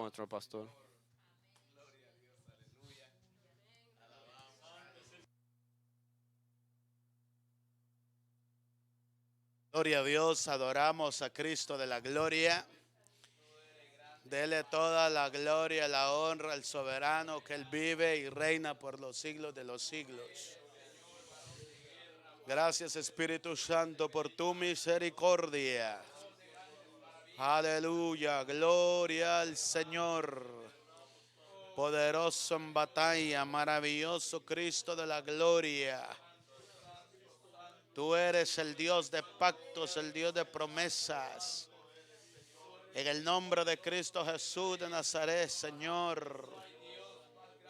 nuestro pastor. Gloria a Dios, adoramos a Cristo de la gloria. Dele toda la gloria, la honra al soberano que Él vive y reina por los siglos de los siglos. Gracias Espíritu Santo por tu misericordia. Aleluya, gloria al Señor. Poderoso en batalla, maravilloso Cristo de la gloria. Tú eres el Dios de pactos, el Dios de promesas. En el nombre de Cristo Jesús de Nazaret, Señor.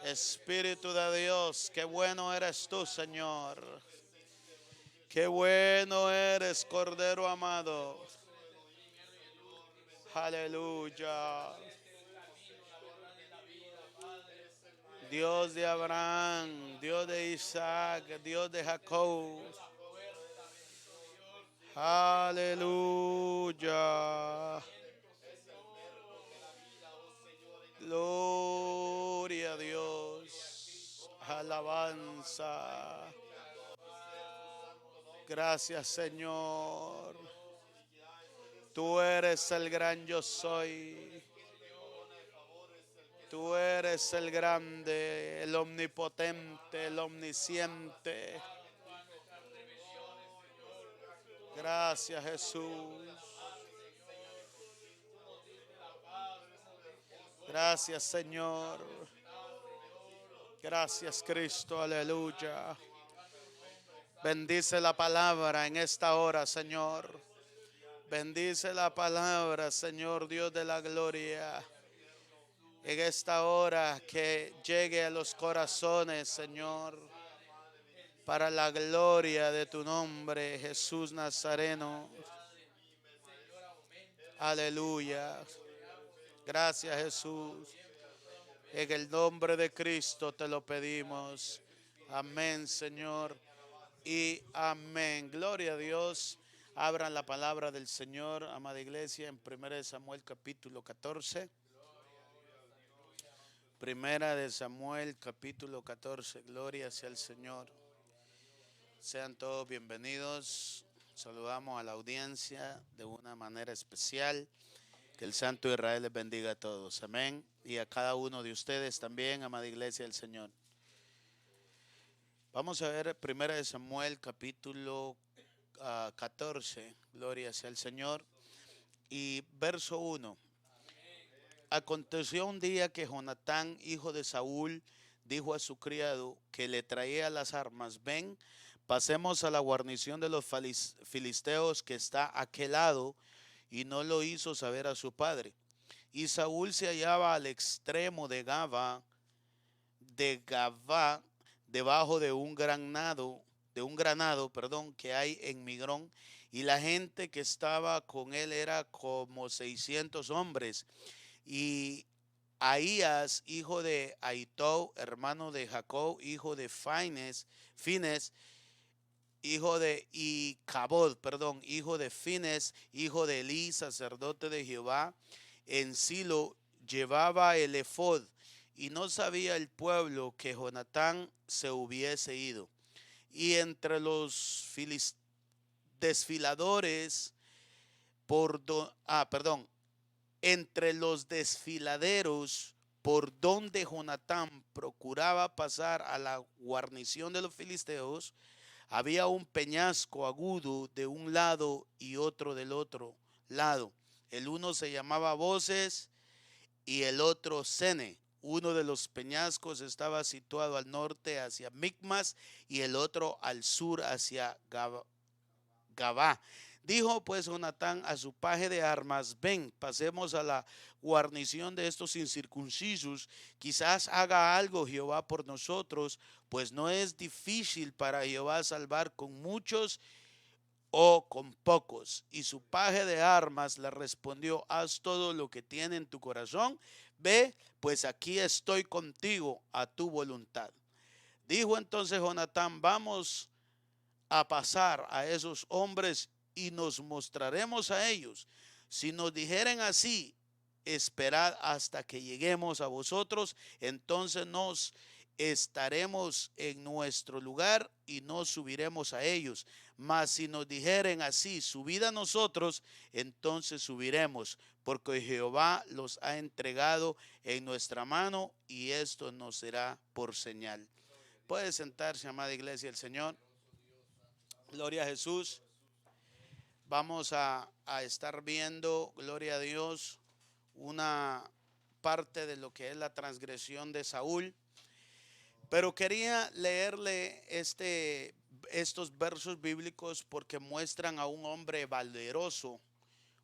Espíritu de Dios, qué bueno eres tú, Señor. Qué bueno eres, Cordero amado. Aleluya. Dios de Abraham, Dios de Isaac, Dios de Jacob. Aleluya. Gloria a Dios. Alabanza. Gracias, Señor. Tú eres el gran yo soy. Tú eres el grande, el omnipotente, el omnisciente. Gracias, Jesús. Gracias, Señor. Gracias, Cristo. Aleluya. Bendice la palabra en esta hora, Señor. Bendice la palabra, Señor Dios de la gloria. En esta hora que llegue a los corazones, Señor, para la gloria de tu nombre, Jesús Nazareno. Aleluya. Gracias, Jesús. En el nombre de Cristo te lo pedimos. Amén, Señor. Y amén. Gloria a Dios. Abran la palabra del Señor, amada iglesia, en 1 Samuel capítulo 14. Primera de Samuel capítulo 14. Gloria sea el Señor. Sean todos bienvenidos. Saludamos a la audiencia de una manera especial. Que el Santo Israel les bendiga a todos. Amén. Y a cada uno de ustedes también, amada iglesia del Señor. Vamos a ver 1 de Samuel capítulo 14. Gloria sea el Señor. Y verso 1. Aconteció un día que Jonatán, hijo de Saúl, dijo a su criado que le traía las armas: ven, pasemos a la guarnición de los filisteos que está a aquel lado, y no lo hizo saber a su padre. Y Saúl se hallaba al extremo de Gabá, debajo de un granado, que hay en Migrón, y la gente que estaba con él era como 600 hombres. Y Ahías, hijo de Ahitub, hermano de Jacob, hijo de Fines, hijo de Icabod, hijo de Fines, hijo de Elí, sacerdote de Jehová, en Silo llevaba el efod, y no sabía el pueblo que Jonatán se hubiese ido. Y entre los desfiladores, entre los desfiladeros por donde Jonatán procuraba pasar a la guarnición de los filisteos, había un peñasco agudo de un lado y otro del otro lado. El uno se llamaba Voces y el otro Sene. Uno de los peñascos estaba situado al norte hacia Micmas y el otro al sur hacia Gabá. Dijo pues Jonatán a su paje de armas: ven, pasemos a la guarnición de estos incircuncisos, quizás haga algo Jehová por nosotros, pues no es difícil para Jehová salvar con muchos o con pocos. Y su paje de armas le respondió: haz todo lo que tiene en tu corazón, ve, pues aquí estoy contigo a tu voluntad. Dijo entonces Jonatán: vamos a pasar a esos hombres y nos mostraremos a ellos. Si nos dijeren así: esperad hasta que lleguemos a vosotros, entonces nos estaremos en nuestro lugar y no subiremos a ellos. Mas si nos dijeren así, subid a nosotros, entonces subiremos, porque Jehová los ha entregado en nuestra mano y esto nos será por señal. Puede sentarse, amada iglesia del Señor. Gloria a Jesús. Vamos a estar viendo, gloria a Dios, una parte de lo que es la transgresión de Saúl. Pero quería leerle estos versos bíblicos porque muestran a un hombre valeroso,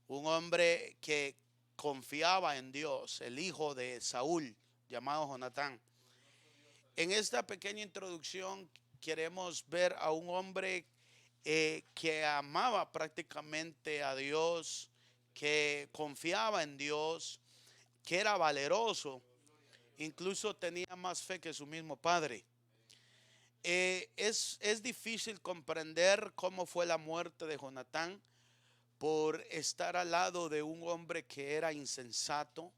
un hombre que confiaba en Dios, el hijo de Saúl, llamado Jonatán. En esta pequeña introducción queremos ver a un hombre que amaba prácticamente a Dios, que confiaba en Dios, que era valeroso, incluso tenía más fe que su mismo padre. Es difícil comprender cómo fue la muerte de Jonatán por estar al lado de un hombre que era insensato,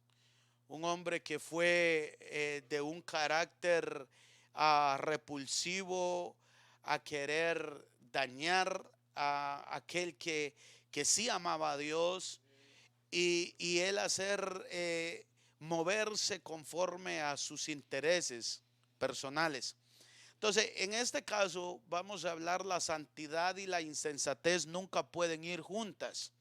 un hombre que fue de un carácter repulsivo, a querer dañar a aquel que sí amaba a Dios y él hacer moverse conforme a sus intereses personales. Entonces, en este caso vamos a hablar, la santidad y la insensatez nunca pueden ir juntas.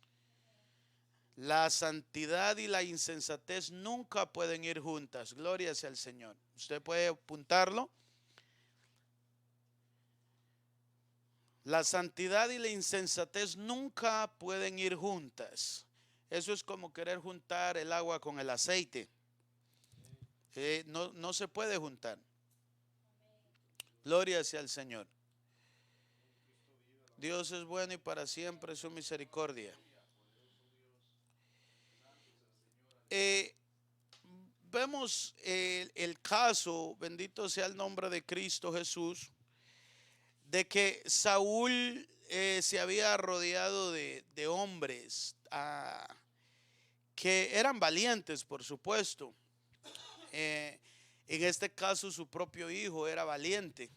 La santidad y la insensatez nunca pueden ir juntas. Gloria sea al Señor. Usted puede apuntarlo. La santidad y la insensatez nunca pueden ir juntas. Eso es como querer juntar el agua con el aceite. No se puede juntar. Gloria sea al Señor. Dios es bueno y para siempre su misericordia. Vemos el caso, bendito sea el nombre de Cristo Jesús, de que Saúl se había rodeado de hombres que eran valientes, por supuesto. En este caso su propio hijo era valiente.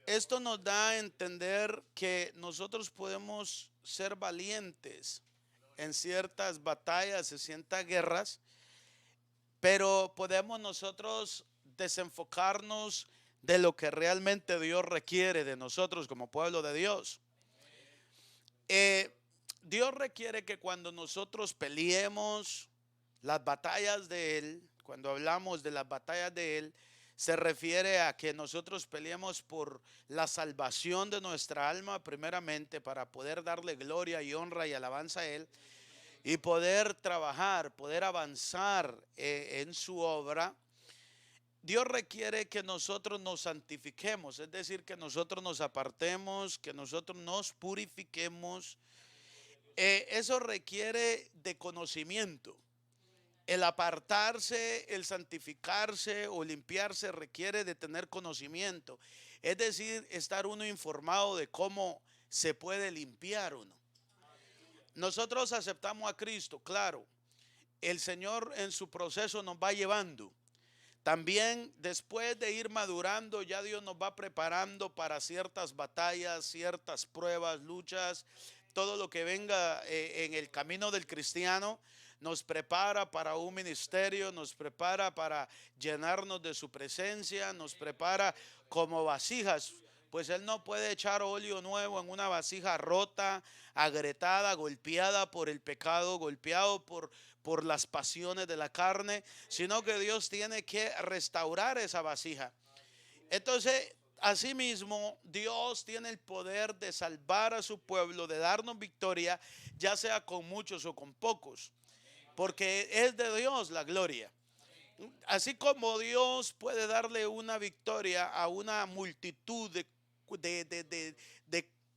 Esto nos da a entender que nosotros podemos ser valientes en ciertas batallas, en ciertas guerras, pero podemos nosotros desenfocarnos de lo que realmente Dios requiere de nosotros como pueblo de Dios. Dios requiere que cuando nosotros peleemos las batallas de Él, cuando hablamos de las batallas de Él, se refiere a que nosotros peleemos por la salvación de nuestra alma primeramente, para poder darle gloria y honra y alabanza a Él y poder trabajar, poder avanzar en su obra. Dios requiere que nosotros nos santifiquemos, es decir, que nosotros nos apartemos, que nosotros nos purifiquemos. Eso requiere de conocimiento. El apartarse, el santificarse o limpiarse requiere de tener conocimiento. Es decir, estar uno informado de cómo se puede limpiar uno. Nosotros aceptamos a Cristo, claro. El Señor en su proceso nos va llevando. También después de ir madurando, ya Dios nos va preparando para ciertas batallas, ciertas pruebas, luchas, todo lo que venga en el camino del cristiano. Nos prepara para un ministerio, nos prepara para llenarnos de su presencia, nos prepara como vasijas. Pues Él no puede echar óleo nuevo en una vasija rota, agrietada, golpeada por el pecado, golpeado por las pasiones de la carne, sino que Dios tiene que restaurar esa vasija. Entonces, asimismo, Dios tiene el poder de salvar a su pueblo, de darnos victoria, ya sea con muchos o con pocos, porque es de Dios la gloria. Así como Dios puede darle una victoria a una multitud de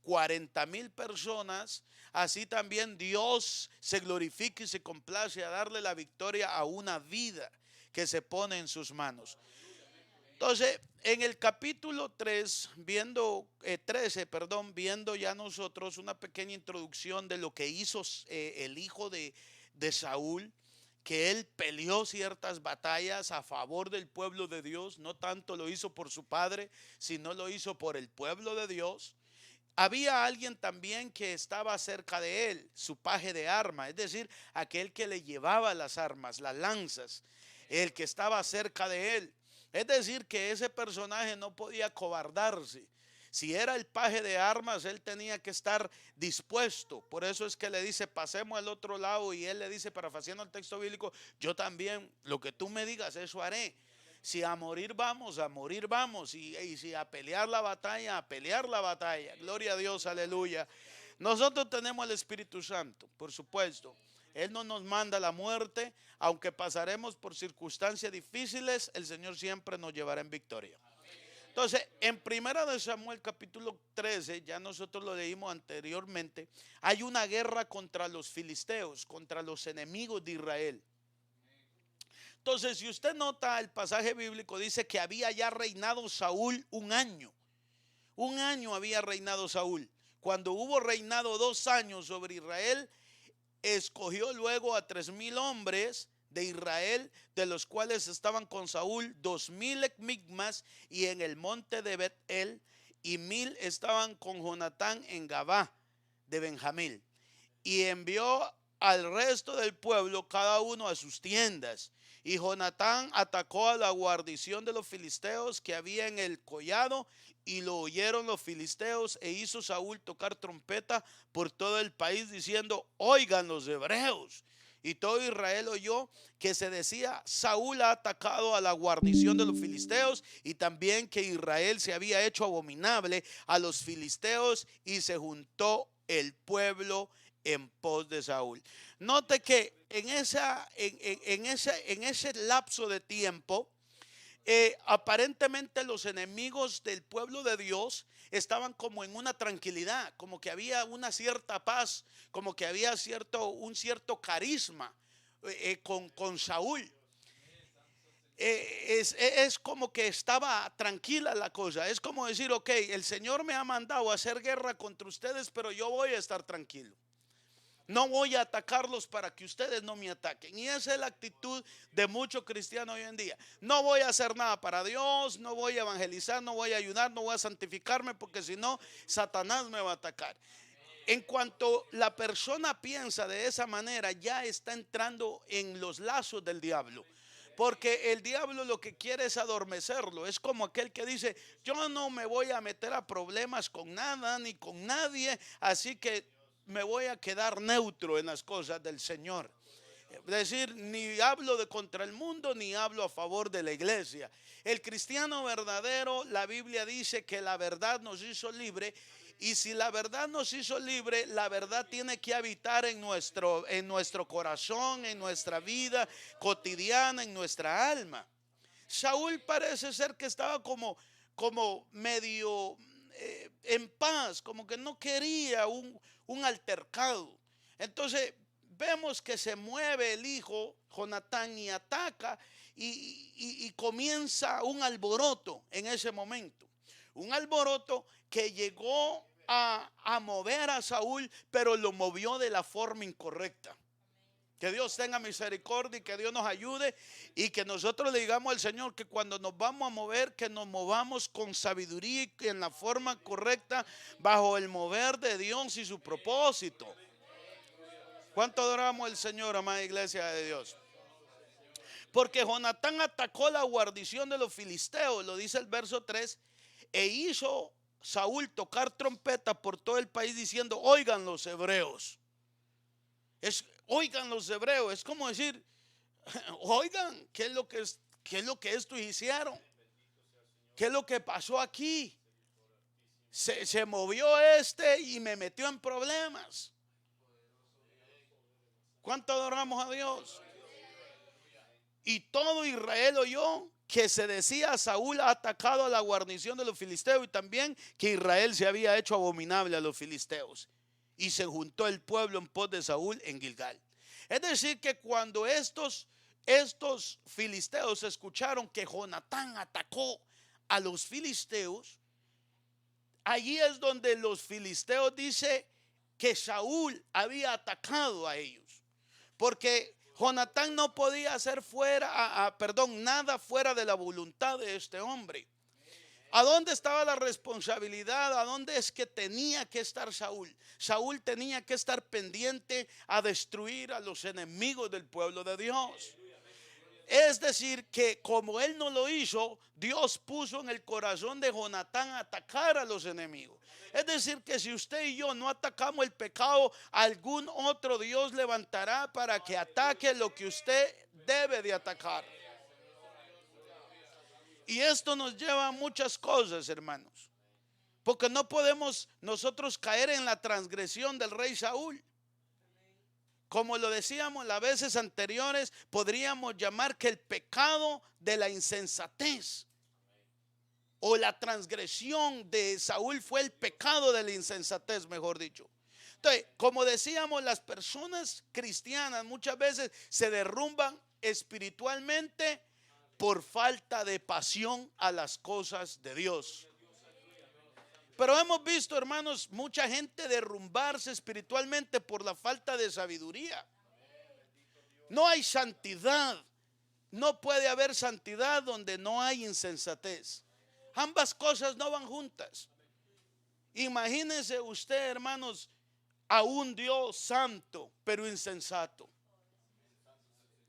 40,000 personas, así también Dios se glorifica y se complace a darle la victoria a una vida que se pone en sus manos. Entonces, en el capítulo 13, viendo ya nosotros una pequeña introducción de lo que hizo el hijo de de Saúl, que él peleó ciertas batallas a favor del pueblo de Dios. No tanto lo hizo por su padre, sino lo hizo por el pueblo de Dios. Había alguien también que estaba cerca de él, su paje de arma, es decir, aquel que le llevaba las armas, las lanzas, el que estaba cerca de él. Es decir, que ese personaje no podía cobardarse. Si era el paje de armas, él tenía que estar dispuesto. Por eso es que le dice, pasemos al otro lado. Y él le dice, parafaseando el texto bíblico, yo también, lo que tú me digas, eso haré. Si a morir vamos, a morir vamos. Y si a pelear la batalla, a pelear la batalla. Gloria a Dios, aleluya. Nosotros tenemos el Espíritu Santo, por supuesto. Él no nos manda la muerte. Aunque pasaremos por circunstancias difíciles, el Señor siempre nos llevará en victoria. Entonces, en Primera de Samuel capítulo 13, ya nosotros lo leímos anteriormente, hay una guerra contra los filisteos, contra los enemigos de Israel. Entonces, si usted nota, el pasaje bíblico dice que había ya reinado Saúl un año. Un año había reinado Saúl. Cuando hubo reinado 2 años sobre Israel, escogió luego a 3,000 hombres de Israel, de los cuales estaban con Saúl 2,000 en Micmas y en el monte de Bet-el, y 1,000 estaban con Jonatán en Gabá de Benjamín. Y envió al resto del pueblo, cada uno a sus tiendas. Y Jonatán atacó a la guarnición de los filisteos que había en el collado, y lo oyeron los filisteos, e hizo Saúl tocar trompeta por todo el país, diciendo, oigan los hebreos. Y todo Israel oyó que se decía, Saúl ha atacado a la guarnición de los filisteos, y también que Israel se había hecho abominable a los filisteos, y se juntó el pueblo en pos de Saúl. Note que en ese lapso de tiempo, aparentemente los enemigos del pueblo de Dios estaban como en una tranquilidad, como que había una cierta paz, como que había un cierto carisma con Saúl. Es como que estaba tranquila la cosa. Es como decir, ok, el Señor me ha mandado a hacer guerra contra ustedes, pero yo voy a estar tranquilo. No voy a atacarlos para que ustedes no me ataquen. Y esa es la actitud de muchos cristianos hoy en día. No voy a hacer nada para Dios, no voy a evangelizar, no voy a ayudar, no voy a santificarme, porque si no, Satanás me va a atacar. En cuanto la persona piensa de esa manera, ya está entrando en los lazos del diablo. Porque el diablo lo que quiere es adormecerlo. Es como aquel que dice, yo no me voy a meter a problemas con nada ni con nadie, así que me voy a quedar neutro en las cosas del Señor. Es decir, ni hablo contra el mundo, ni hablo a favor de la iglesia. El cristiano verdadero, la Biblia dice que la verdad nos hizo libre. Y si la verdad nos hizo libre, la verdad tiene que habitar en nuestro corazón, en nuestra vida cotidiana, en nuestra alma. Saúl parece ser que estaba como medio en paz, como que no quería un altercado. Entonces vemos que se mueve el hijo Jonatán y ataca, y comienza un alboroto en ese momento. Un alboroto que llegó a mover a Saúl, pero lo movió de la forma incorrecta. Que Dios tenga misericordia y que Dios nos ayude, y que nosotros le digamos al Señor que cuando nos vamos a mover, que nos movamos con sabiduría y en la forma correcta, bajo el mover de Dios y su propósito. ¿Cuánto adoramos al Señor, amada iglesia de Dios? Porque Jonatán atacó la guarnición de los filisteos, lo dice el verso 3, e hizo Saúl tocar trompeta por todo el país diciendo, oigan los hebreos. Oigan los hebreos, es como decir, oigan, ¿qué es lo que estos hicieron? ¿Qué es lo que pasó aquí? Se movió y me metió en problemas. ¿Cuánto adoramos a Dios? Y todo Israel oyó que se decía, Saúl ha atacado a la guarnición de los filisteos, y también que Israel se había hecho abominable a los filisteos. Y se juntó el pueblo en pos de Saúl en Gilgal. Es decir, que cuando estos filisteos escucharon que Jonatán atacó a los filisteos, allí es donde los filisteos dicen que Saúl había atacado a ellos. porque Jonatán no podía hacer nada fuera de la voluntad de este hombre. ¿A dónde estaba la responsabilidad? ¿A dónde es que tenía que estar Saúl? Saúl tenía que estar pendiente a destruir a los enemigos del pueblo de Dios. Es decir, que como él no lo hizo, Dios puso en el corazón de Jonatán atacar a los enemigos. Es decir, que si usted y yo no atacamos el pecado, algún otro Dios levantará para que ataque lo que usted debe de atacar. Y esto nos lleva a muchas cosas, hermanos, porque no podemos nosotros caer en la transgresión del rey Saúl. Como lo decíamos las veces anteriores, podríamos llamar que el pecado de la insensatez o la transgresión de Saúl fue el pecado de la insensatez, mejor dicho. Entonces, como decíamos, las personas cristianas muchas veces se derrumban espiritualmente por falta de pasión a las cosas de Dios. Pero hemos visto, hermanos, mucha gente derrumbarse espiritualmente por la falta de sabiduría. No hay santidad. No puede haber santidad donde no hay insensatez. Ambas cosas no van juntas. Imagínense usted, hermanos, a un Dios santo, pero insensato.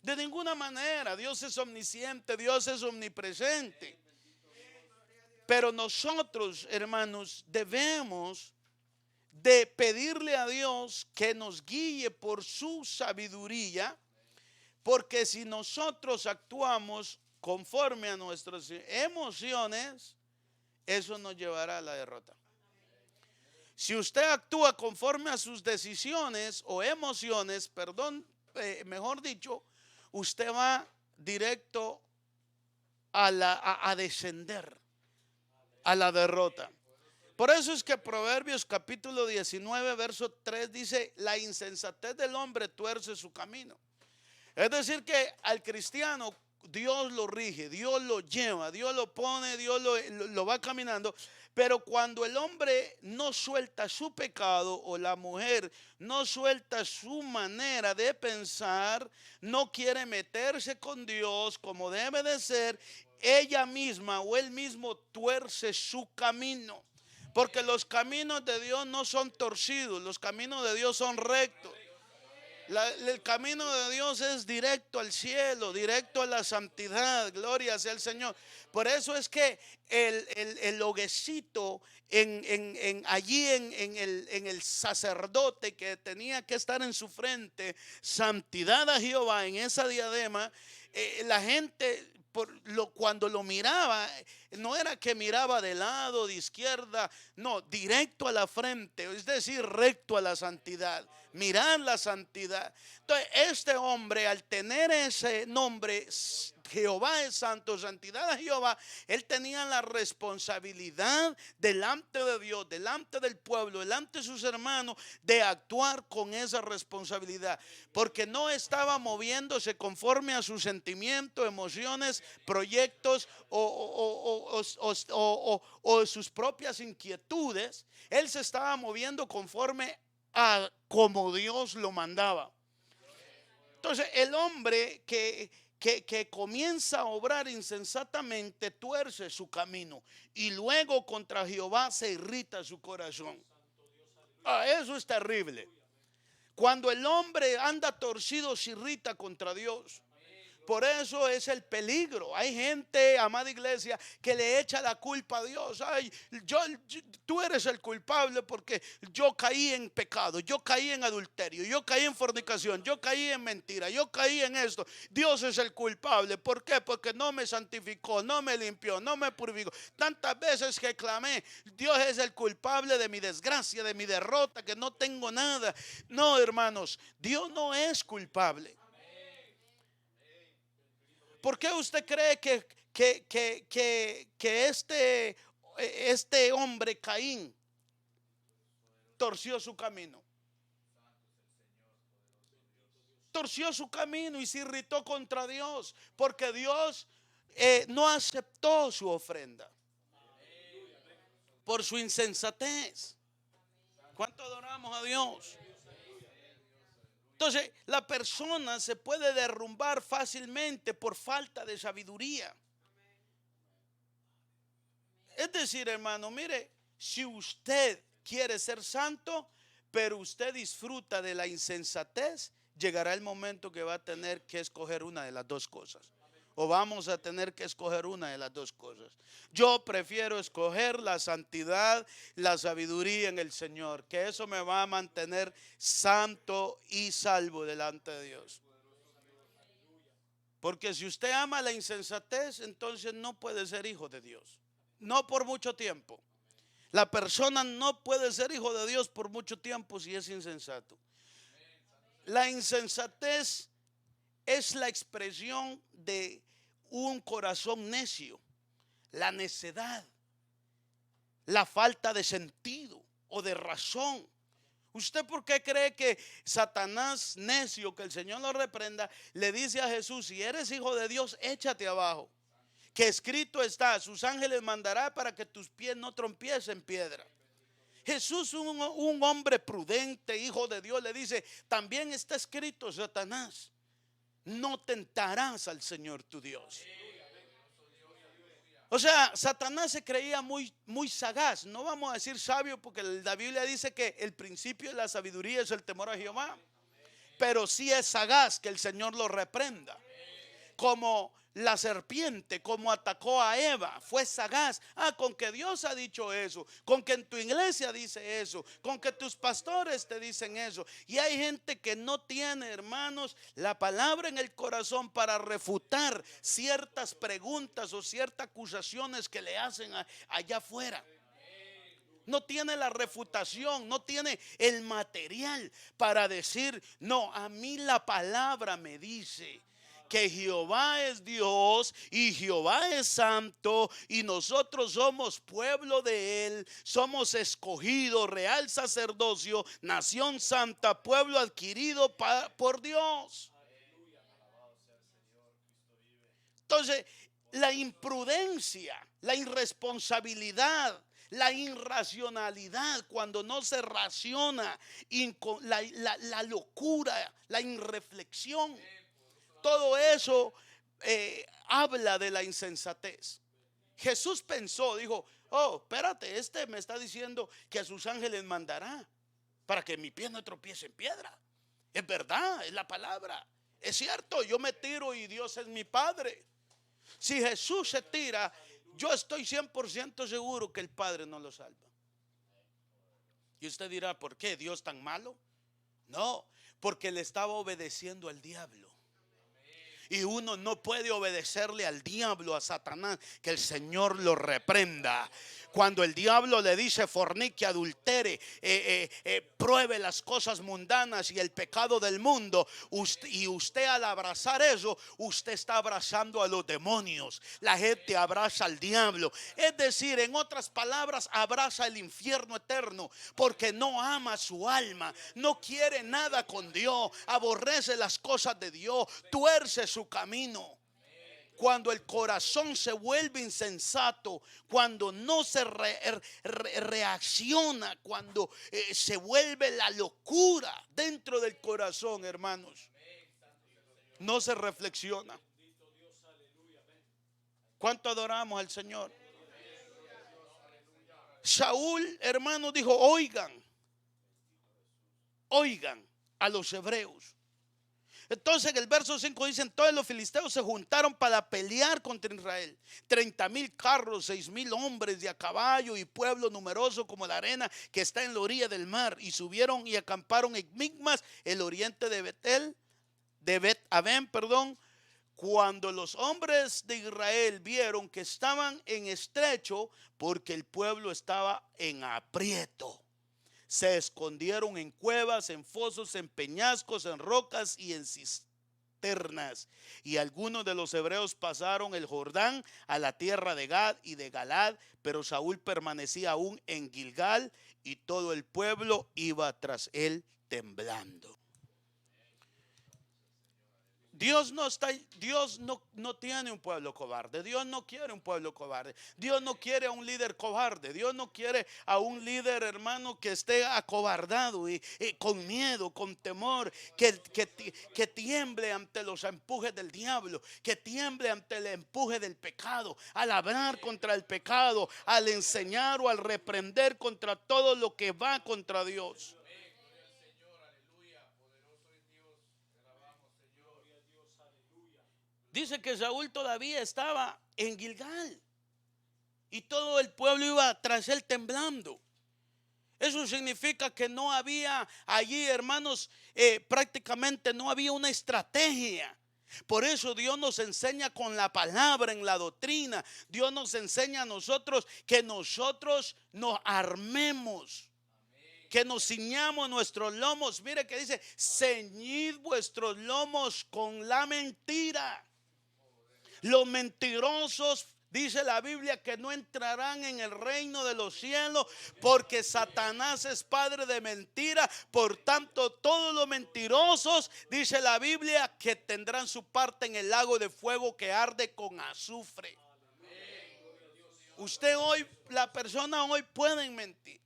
De ninguna manera. Dios es omnisciente, Dios es omnipresente. Pero nosotros, hermanos, debemos de pedirle a Dios que nos guíe por su sabiduría, porque si nosotros actuamos conforme a nuestras emociones, eso nos llevará a la derrota. Si usted actúa conforme a sus decisiones o emociones, mejor dicho, usted va directo a descender a la derrota. Por eso es que Proverbios capítulo 19 verso 3 dice: la insensatez del hombre tuerce su camino. Es decir, que al cristiano Dios lo rige, Dios lo lleva, Dios lo pone, Dios lo va caminando. Pero cuando el hombre no suelta su pecado o la mujer no suelta su manera de pensar, no quiere meterse con Dios como debe de ser, ella misma o él mismo tuerce su camino. Porque los caminos de Dios no son torcidos, los caminos de Dios son rectos. El camino de Dios es directo al cielo, directo a la santidad. Gloria sea el Señor. Por eso es que el loguecito allí en el sacerdote que tenía que estar en su frente, santidad a Jehová, en esa diadema, la gente cuando lo miraba, no era que miraba de lado, de izquierda, no, directo a la frente, es decir, recto a la santidad, mirar la santidad. Entonces, este hombre, al tener ese nombre, Jehová es santo, santidad a Jehová, él tenía la responsabilidad delante de Dios, delante del pueblo, delante de sus hermanos, de actuar con esa responsabilidad, porque no estaba moviéndose conforme a sus sentimientos, emociones, proyectos o sus propias inquietudes. Él se estaba moviendo conforme a como Dios lo mandaba. Entonces, el hombre que comienza a obrar insensatamente tuerce su camino y luego contra Jehová se irrita su corazón. Eso es terrible. Cuando el hombre anda torcido se irrita contra Dios. Por eso es el peligro. Hay gente, amada iglesia, que le echa la culpa a Dios. Ay, tú eres el culpable porque yo caí en pecado, yo caí en adulterio, yo caí en fornicación, yo caí en mentira, yo caí en esto. Dios es el culpable. ¿Por qué? Porque no me santificó, no me limpió, no me purificó. Tantas veces que clamé, Dios es el culpable de mi desgracia, de mi derrota, que no tengo nada. No, hermanos, Dios no es culpable. ¿Por qué usted cree que este hombre Caín torció su camino? Torció su camino y se irritó contra Dios porque Dios no aceptó su ofrenda por su insensatez. ¿Cuánto adoramos a Dios? Entonces, la persona se puede derrumbar fácilmente por falta de sabiduría. Es decir, hermano, mire, si usted quiere ser santo, pero usted disfruta de la insensatez, llegará el momento que va a tener que escoger una de las dos cosas. O vamos a tener que escoger una de las dos cosas. Yo prefiero escoger la santidad, la sabiduría en el Señor, que eso me va a mantener santo y salvo delante de Dios. Porque si usted ama la insensatez, entonces no puede ser hijo de Dios. No por mucho tiempo. La persona no puede ser hijo de Dios por mucho tiempo si es insensato. La insensatez es la expresión de un corazón necio, la necedad, la falta de sentido o de razón. ¿Usted por qué cree que Satanás necio, que el Señor lo reprenda, le dice a Jesús: si eres hijo de Dios, échate abajo, que escrito está, sus ángeles mandará para que tus pies no trompiecen piedra? Jesús, un hombre prudente, hijo de Dios, le dice: también está escrito, Satanás, no tentarás al Señor tu Dios. O sea, Satanás se creía muy sagaz. No vamos a decir sabio, porque la Biblia dice que el principio de la sabiduría es el temor a Jehová. Pero sí es sagaz, que el Señor lo reprenda. Como la serpiente, como atacó a Eva, fue sagaz. Con que Dios ha dicho eso, con que en tu iglesia dice eso, con que tus pastores te dicen eso. Y hay gente que no tiene, hermanos, la palabra en el corazón para refutar ciertas preguntas o ciertas acusaciones que le hacen allá afuera. No tiene la refutación, no tiene el material para decir: no, a mí la palabra me dice que Jehová es Dios y Jehová es santo, y nosotros somos pueblo de Él, somos escogido, real sacerdocio, nación santa, pueblo adquirido por Dios. Entonces, la imprudencia, la irresponsabilidad, la irracionalidad, cuando no se raciona, la locura, la irreflexión, todo eso habla de la insensatez. Jesús pensó, dijo: oh, espérate, este me está diciendo que a sus ángeles mandará para que mi pie no tropiece en piedra. Es verdad, es la palabra. Es cierto, yo me tiro y Dios es mi Padre. Si Jesús se tira, yo estoy 100% seguro que el Padre no lo salva. Y usted dirá: ¿por qué? ¿Dios tan malo? No, porque le estaba obedeciendo al diablo. Y uno no puede obedecerle al diablo, a Satanás, que el Señor lo reprenda. Cuando el diablo le dice: fornique, adultere, pruebe las cosas mundanas y el pecado del mundo, y usted al abrazar eso, usted está abrazando a los demonios. La gente abraza al diablo. Es decir, en otras palabras, abraza el infierno eterno, porque no ama su alma, no quiere nada con Dios, aborrece las cosas de Dios, tuerce su camino. Cuando el corazón se vuelve insensato, cuando no se reacciona, cuando se vuelve la locura dentro del corazón, hermanos, no se reflexiona. ¿Cuánto adoramos al Señor? Saúl, hermanos, dijo: oigan a los hebreos. Entonces en el verso 5 dice: entonces los filisteos se juntaron para pelear contra Israel. 30,000 carros, 6,000 hombres de a caballo, y pueblo numeroso como la arena que está en la orilla del mar. Y subieron y acamparon en Migmas, el oriente de Bet-Aven, Cuando los hombres de Israel vieron que estaban en estrecho, porque el pueblo estaba en aprieto, se escondieron en cuevas, en fosos, en peñascos, en rocas y en cisternas. Y algunos de los hebreos pasaron el Jordán a la tierra de Gad y de Galad, pero Saúl permanecía aún en Gilgal, y todo el pueblo iba tras él temblando. No tiene un pueblo cobarde. Dios no quiere un pueblo cobarde. Dios no quiere a un líder cobarde. Dios no quiere a un líder, hermano, que esté acobardado y con miedo, con temor, que tiemble ante los empujes del diablo, que tiemble ante el empuje del pecado, al hablar contra el pecado, al enseñar o al reprender contra todo lo que va contra Dios. Dice que Saúl todavía estaba en Gilgal y todo el pueblo iba tras él temblando. Eso significa que no había allí, hermanos, prácticamente no había una estrategia. Por eso Dios nos enseña con la palabra en la doctrina. Dios nos enseña a nosotros que nosotros nos armemos, que nos ciñamos nuestros lomos. Mire que dice: ceñid vuestros lomos con la mentira. Los mentirosos, dice la Biblia, que no entrarán en el reino de los cielos, porque Satanás es padre de mentira. Por tanto, todos los mentirosos, dice la Biblia, que tendrán su parte en el lago de fuego que arde con azufre. Usted hoy, la persona hoy pueden mentir,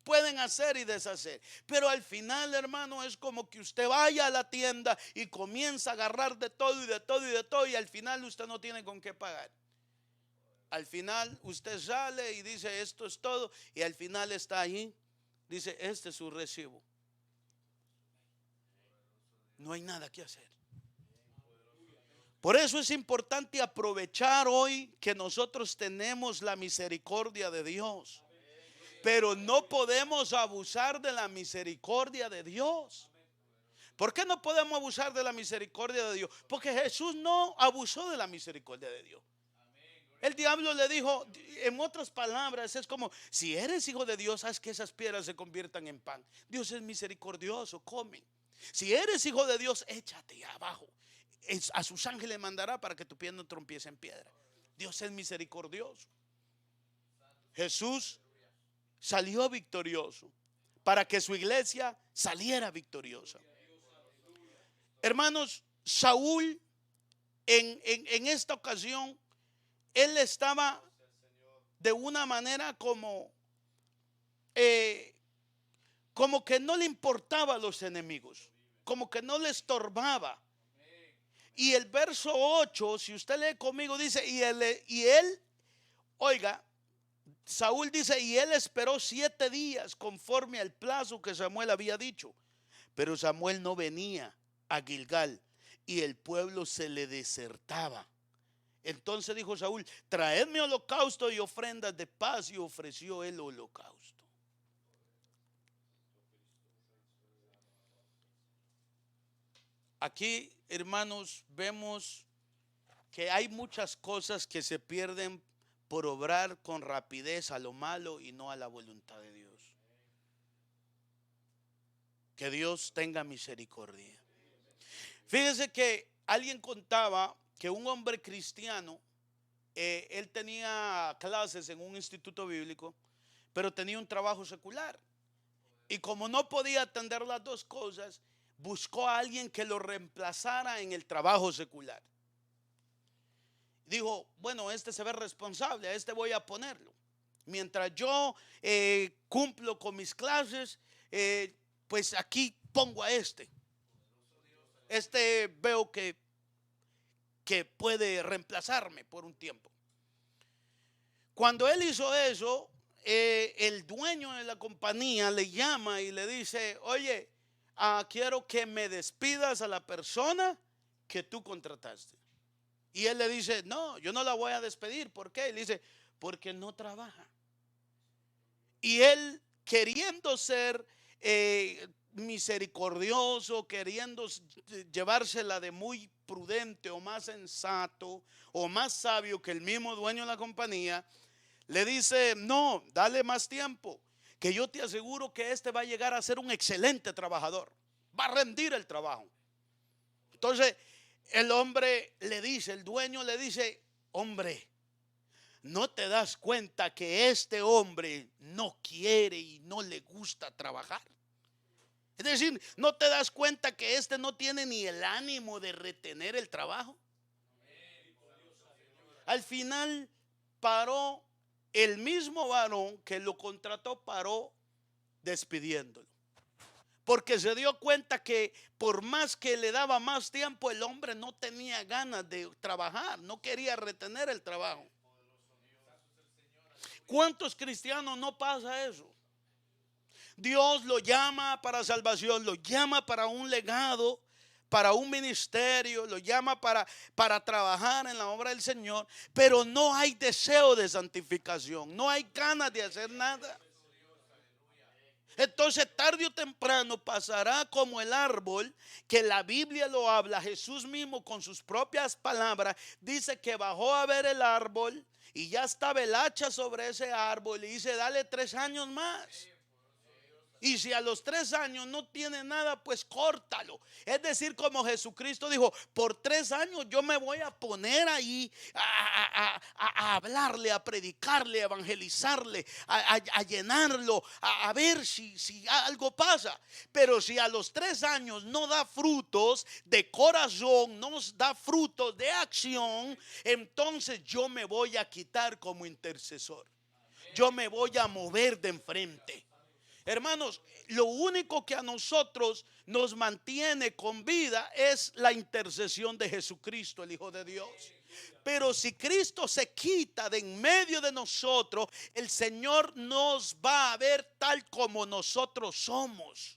pueden hacer y deshacer, pero al final, hermano, es como que usted vaya a la tienda y comienza a agarrar de todo y de todo y de todo, y al final usted no tiene con qué pagar. Al final usted sale y dice: esto es todo, y al final está ahí, dice: este es su recibo. No hay nada que hacer. Por eso es importante aprovechar hoy que nosotros tenemos la misericordia de Dios. Pero no podemos abusar de la misericordia de Dios. ¿Por qué no podemos abusar de la misericordia de Dios? Porque Jesús no abusó de la misericordia de Dios. El diablo le dijo, en otras palabras, es como: si eres hijo de Dios, haz que esas piedras se conviertan en pan. Dios es misericordioso, come. Si eres hijo de Dios, échate abajo. A sus ángeles mandará para que tu pie no trompiece en piedra. Dios es misericordioso. Jesús salió victorioso para que su iglesia saliera victoriosa. Hermanos, Saúl en esta ocasión, él estaba de una manera como que no le importaba a los enemigos, como que no le estorbaba. Y el verso 8, si usted lee conmigo, dice: y él, oiga, Saúl dice: y él esperó 7 días conforme al plazo que Samuel había dicho. Pero Samuel no venía a Gilgal y el pueblo se le desertaba. Entonces dijo Saúl: traedme holocausto y ofrendas de paz, y ofreció el holocausto. Aquí, hermanos, vemos que hay muchas cosas que se pierden por obrar con rapidez a lo malo y no a la voluntad de Dios. Que Dios tenga misericordia. Fíjese que alguien contaba que un hombre cristiano, él tenía clases en un instituto bíblico, pero tenía un trabajo secular. Y como no podía atender las dos cosas, buscó a alguien que lo reemplazara en el trabajo secular. Dijo: bueno, este se ve responsable, a este voy a ponerlo. Mientras yo cumplo con mis clases, pues aquí pongo a este. Este veo que puede reemplazarme por un tiempo. Cuando él hizo eso, el dueño de la compañía le llama y le dice: oye, quiero que me despidas a la persona que tú contrataste. Y él le dice: no, yo no la voy a despedir. ¿Por qué? Le dice: porque no trabaja. Y él, queriendo ser misericordioso, queriendo llevársela de muy prudente o más sensato o más sabio que el mismo dueño de la compañía, le dice: no, dale más tiempo, que yo te aseguro que este va a llegar a ser un excelente trabajador, va a rendir el trabajo. Entonces el hombre le dice, el dueño le dice: hombre, ¿no te das cuenta que este hombre no quiere y no le gusta trabajar? Es decir, ¿no te das cuenta que este no tiene ni el ánimo de retener el trabajo? Al final paró, el mismo varón que lo contrató paró despidiéndolo. Porque se dio cuenta que por más que le daba más tiempo, el hombre no tenía ganas de trabajar, no quería retener el trabajo. ¿Cuántos cristianos no pasa eso? Dios lo llama para salvación, lo llama para un legado, para un ministerio, lo llama para trabajar en la obra del Señor, pero no hay deseo de santificación, no hay ganas de hacer nada. Entonces tarde o temprano pasará como el árbol que la Biblia lo habla. Jesús mismo con sus propias palabras dice que bajó a ver el árbol y ya estaba el hacha sobre ese árbol y dice: dale 3 años más. Y si a los 3 años no tiene nada, pues córtalo. Es decir, como Jesucristo dijo: por 3 años yo me voy a poner ahí a hablarle, a predicarle, a evangelizarle, a llenarlo, a ver si algo pasa. Pero si a los 3 años no da frutos de corazón, no da frutos de acción, entonces yo me voy a quitar como intercesor. Yo me voy a mover de enfrente. Hermanos, lo único que a nosotros nos mantiene con vida es la intercesión de Jesucristo, el Hijo de Dios. Pero si Cristo se quita de en medio de nosotros, el Señor nos va a ver tal como nosotros somos,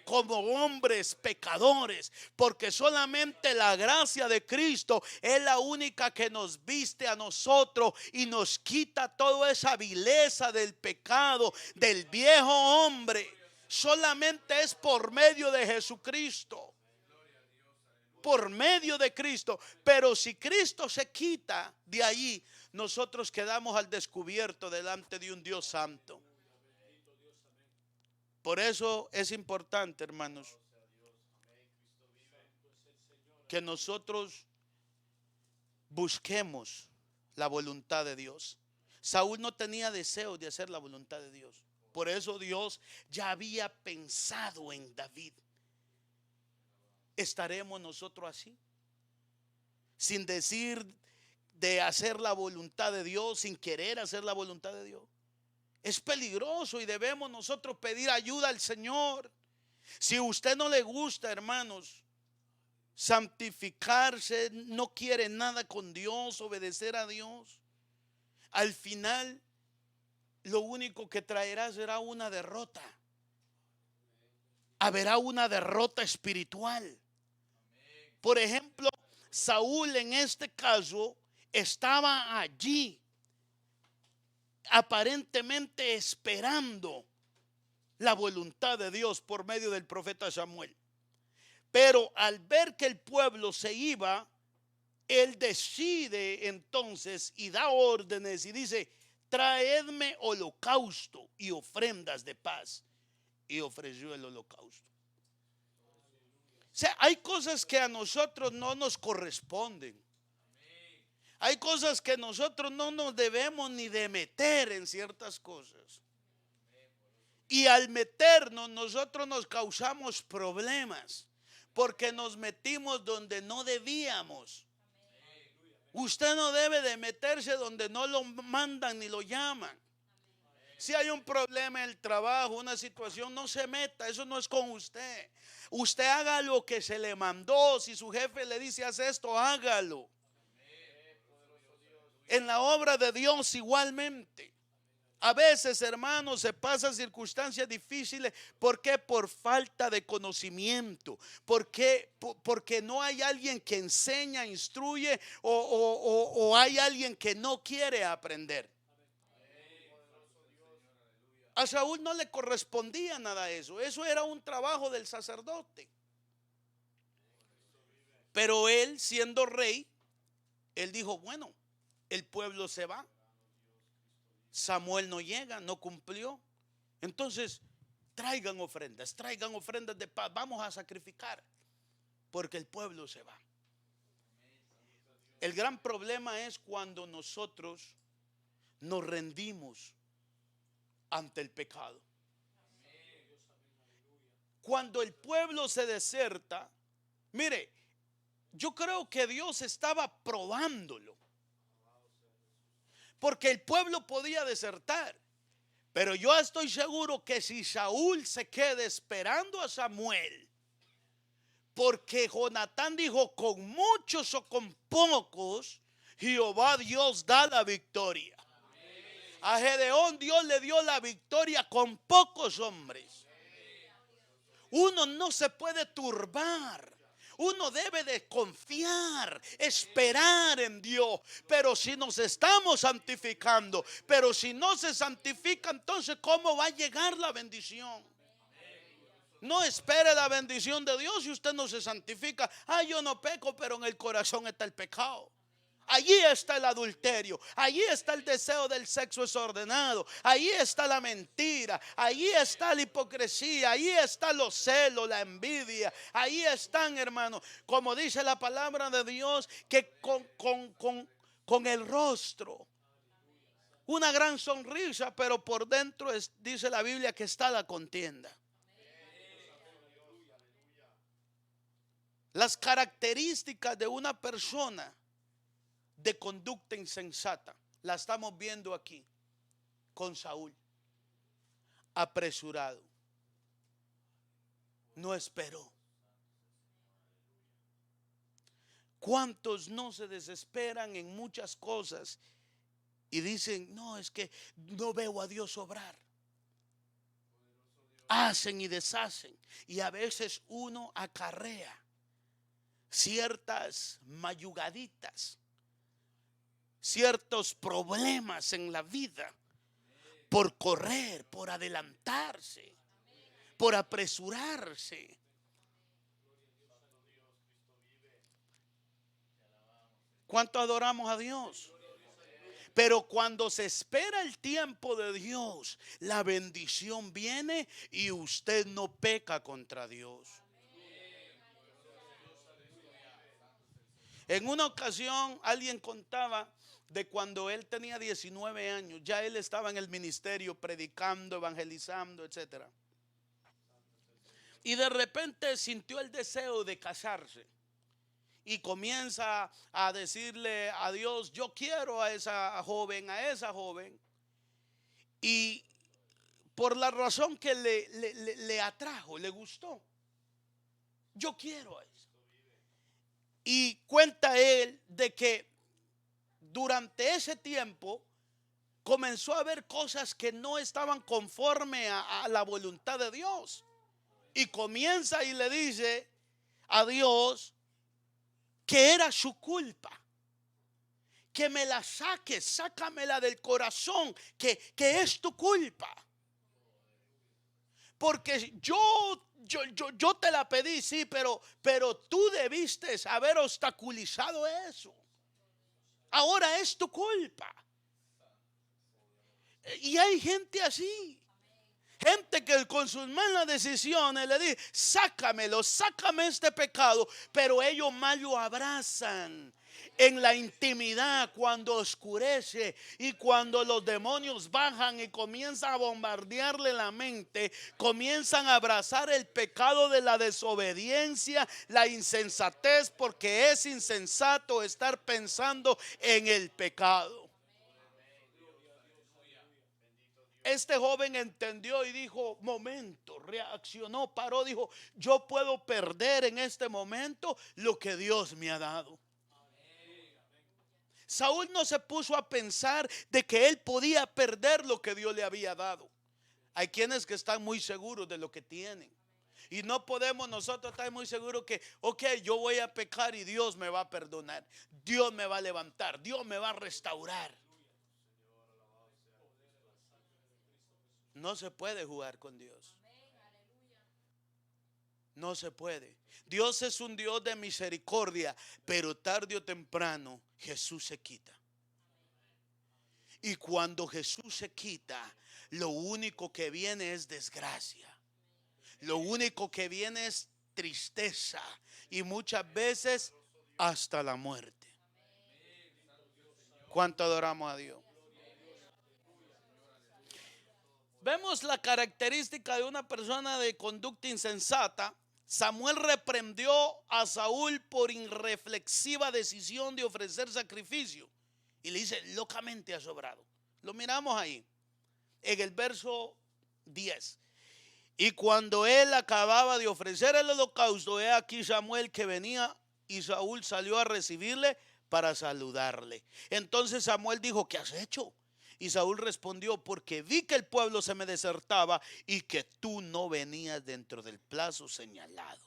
como hombres pecadores, porque solamente la gracia de Cristo es la única que nos viste a nosotros y nos quita toda esa vileza del pecado, del viejo hombre. Solamente es por medio de Jesucristo, por medio de Cristo. Pero si Cristo se quita de allí, nosotros quedamos al descubierto delante de un Dios santo. Por eso es importante, hermanos, que nosotros busquemos la voluntad de Dios. Saúl no tenía deseo de hacer la voluntad de Dios. Por eso Dios ya había pensado en David. ¿Estaremos nosotros así? Sin decir de hacer la voluntad de Dios, sin querer hacer la voluntad de Dios. Es peligroso y debemos nosotros pedir ayuda al Señor. Si a usted no le gusta, hermanos, santificarse, no quiere nada con Dios, obedecer a Dios, al final lo único que traerá será una derrota. Habrá una derrota espiritual. Por ejemplo, Saúl en este caso estaba allí aparentemente esperando la voluntad de Dios por medio del profeta Samuel. Pero al ver que el pueblo se iba, él decide entonces y da órdenes y dice: traedme holocausto y ofrendas de paz. Y ofreció el holocausto. O sea, hay cosas que a nosotros no nos corresponden. Hay cosas que nosotros no nos debemos ni de meter en ciertas cosas. Y al meternos, nosotros nos causamos problemas, porque nos metimos donde no debíamos. Usted no debe de meterse donde no lo mandan ni lo llaman. Si hay un problema en el trabajo, una situación, no se meta, eso no es con usted. Usted haga lo que se le mandó. Si su jefe le dice: haz esto, hágalo. En la obra de Dios igualmente. A veces, hermanos, se pasan circunstancias difíciles. ¿Por qué? Por falta de conocimiento. ¿Por qué? Porque no hay alguien que enseña, instruye, o hay alguien que no quiere aprender. A Saúl no le correspondía nada de eso. Eso era un trabajo del sacerdote. Pero él, siendo rey, él dijo: bueno, el pueblo se va. Samuel no llega, no cumplió. Entonces, traigan ofrendas de paz. Vamos a sacrificar, porque el pueblo se va. El gran problema es cuando nosotros nos rendimos ante el pecado. cuando el pueblo se deserta, mire, yo creo que Dios estaba probándolo, porque el pueblo podía desertar. Pero yo estoy seguro que si Saúl se queda esperando a Samuel, porque Jonatán dijo, con muchos o con pocos, Jehová Dios da la victoria. A Gedeón Dios le dio la victoria con pocos hombres. Uno no se puede turbar. Uno debe de confiar, esperar en Dios. Pero si nos estamos santificando, pero si no se santifica, entonces ¿cómo va a llegar la bendición? No espere la bendición de Dios si usted no se santifica. Yo no peco, pero en el corazón está el pecado. Allí está el adulterio, allí está el deseo del sexo desordenado, allí está la mentira, allí está la hipocresía, allí están los celos, la envidia, allí están, hermanos, como dice la palabra de Dios, que con el rostro, una gran sonrisa, pero por dentro dice la Biblia que está la contienda. Las características de una persona de conducta insensata la estamos viendo aquí con Saúl. Apresurado, no esperó. ¿Cuántos no se desesperan en muchas cosas y dicen, no, es que no veo a Dios obrar? Hacen y deshacen, y a veces uno acarrea ciertas mayugaditas, ciertos problemas en la vida por correr, por adelantarse, por apresurarse. ¿Cuánto adoramos a Dios? Pero cuando se espera el tiempo de Dios, la bendición viene y usted no peca contra Dios. En una ocasión alguien contaba de cuando él tenía 19 años, ya él estaba en el ministerio predicando, evangelizando, etc. Y de repente sintió el deseo de casarse. Y comienza a decirle a Dios, yo quiero a esa joven, a esa joven. Y por la razón que le atrajo, le gustó, yo quiero a esa. Y cuenta él de que durante ese tiempo comenzó a ver cosas que no estaban conforme a la voluntad de Dios. Y comienza y le dice a Dios que era su culpa, que me la saques, sácamela del corazón, que es tu culpa. Porque yo te la pedí, sí, pero tú debiste haber obstaculizado eso. Ahora es tu culpa. Y hay gente así. Gente que con sus malas decisiones le dice, sácamelo, sácame este pecado. Pero ellos más lo abrazan en la intimidad cuando oscurece y cuando los demonios bajan y comienzan a bombardearle la mente, comienzan a abrazar el pecado de la desobediencia, la insensatez, porque es insensato estar pensando en el pecado. Este joven entendió y dijo, momento, reaccionó, paró, dijo, yo puedo perder en este momento lo que Dios me ha dado. Saúl no se puso a pensar de que él podía perder lo que Dios le había dado. Hay quienes que están muy seguros de lo que tienen. Y no podemos nosotros estar muy seguros que, ok, yo voy a pecar y Dios me va a perdonar. Dios me va a levantar, Dios me va a restaurar. No se puede jugar con Dios. No se puede. Dios es un Dios de misericordia, pero tarde o temprano Jesús se quita. Y cuando Jesús se quita, lo único que viene es desgracia. Lo único que viene es tristeza y muchas veces hasta la muerte. ¿Cuánto adoramos a Dios? vemos la característica de una persona de conducta insensata. Samuel reprendió a Saúl por irreflexiva decisión de ofrecer sacrificio y le dice: locamente has obrado. Lo miramos ahí en el verso 10. Y cuando él acababa de ofrecer el holocausto, he aquí Samuel que venía, y Saúl salió a recibirle para saludarle. Entonces Samuel dijo: ¿qué has hecho? Y Saúl respondió: porque vi que el pueblo se me desertaba y que tú no venías dentro del plazo señalado,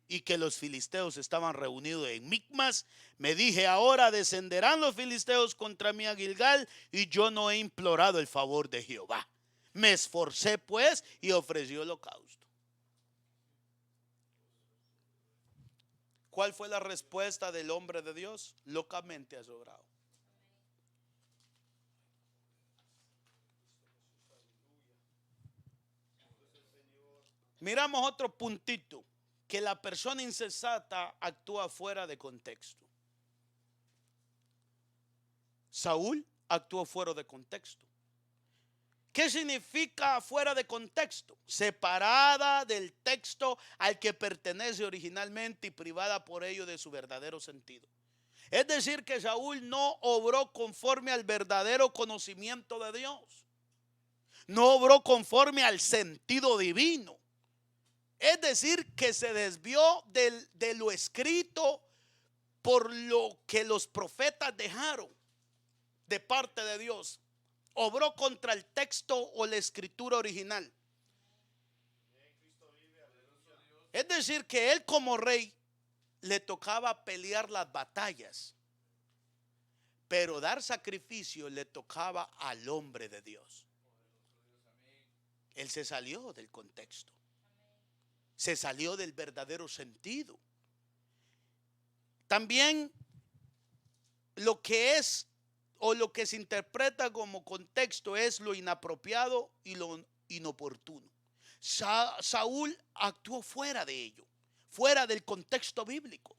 y que los filisteos estaban reunidos en Micmas. Me dije: ahora descenderán los filisteos contra mí a Gilgal, y yo no he implorado el favor de Jehová. Me esforcé pues y ofrecí holocausto. ¿Cuál fue la respuesta del hombre de Dios? Locamente has obrado. Miramos otro puntito, que la persona insensata actúa fuera de contexto. Saúl actuó fuera de contexto. ¿Qué significa fuera de contexto? Separada del texto al que pertenece originalmente y privada por ello de su verdadero sentido. Es decir, que Saúl no obró conforme al verdadero conocimiento de Dios. No obró conforme al sentido divino. Es decir, que se desvió de lo escrito por lo que los profetas dejaron de parte de Dios. Obró contra el texto o la escritura original. Es decir, que él como rey le tocaba pelear las batallas, pero dar sacrificio le tocaba al hombre de Dios. Él se salió del contexto, se salió del verdadero sentido. También lo que es o lo que se interpreta como contexto es lo inapropiado y lo inoportuno. Saúl actuó fuera de ello, fuera del contexto bíblico.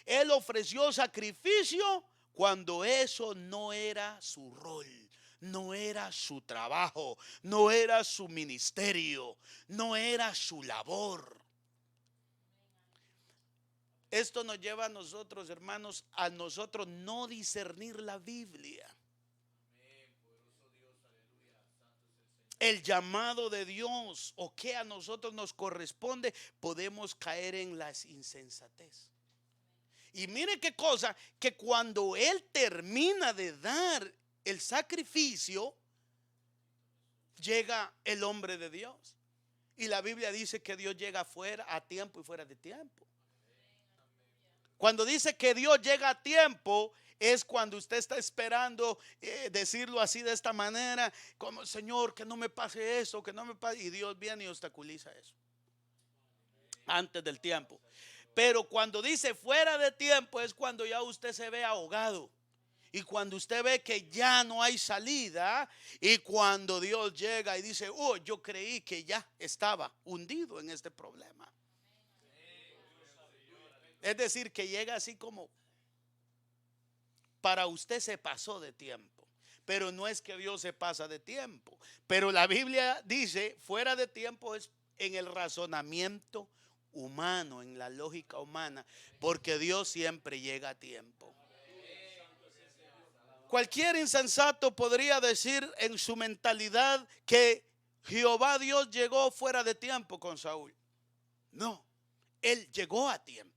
Él ofreció sacrificio cuando eso no era su rol, no era su trabajo, no era su ministerio, no era su labor. Esto nos lleva a nosotros, hermanos, a nosotros no discernir la Biblia. El llamado de Dios o que a nosotros nos corresponde, podemos caer en la insensatez. Y mire qué cosa, que cuando él termina de dar el sacrificio, llega el hombre de Dios. Y la Biblia dice que Dios llega fuera a tiempo y fuera de tiempo. Cuando dice que Dios llega a tiempo, es cuando usted está esperando decirlo así de esta manera, como: Señor, que no me pase eso, que no me pase. Y Dios viene y obstaculiza eso antes del tiempo. Pero cuando dice fuera de tiempo, es cuando ya usted se ve ahogado. Y cuando usted ve que ya no hay salida, y cuando Dios llega y dice: oh, yo creí que ya estaba hundido en este problema. Es decir, que llega así como: para usted se pasó de tiempo. Pero no es que Dios se pasa de tiempo. Pero la Biblia dice fuera de tiempo es en el razonamiento humano, en la lógica humana, porque Dios siempre llega a tiempo. Cualquier insensato podría decir en su mentalidad que Jehová Dios llegó fuera de tiempo con Saúl. No, él llegó a tiempo.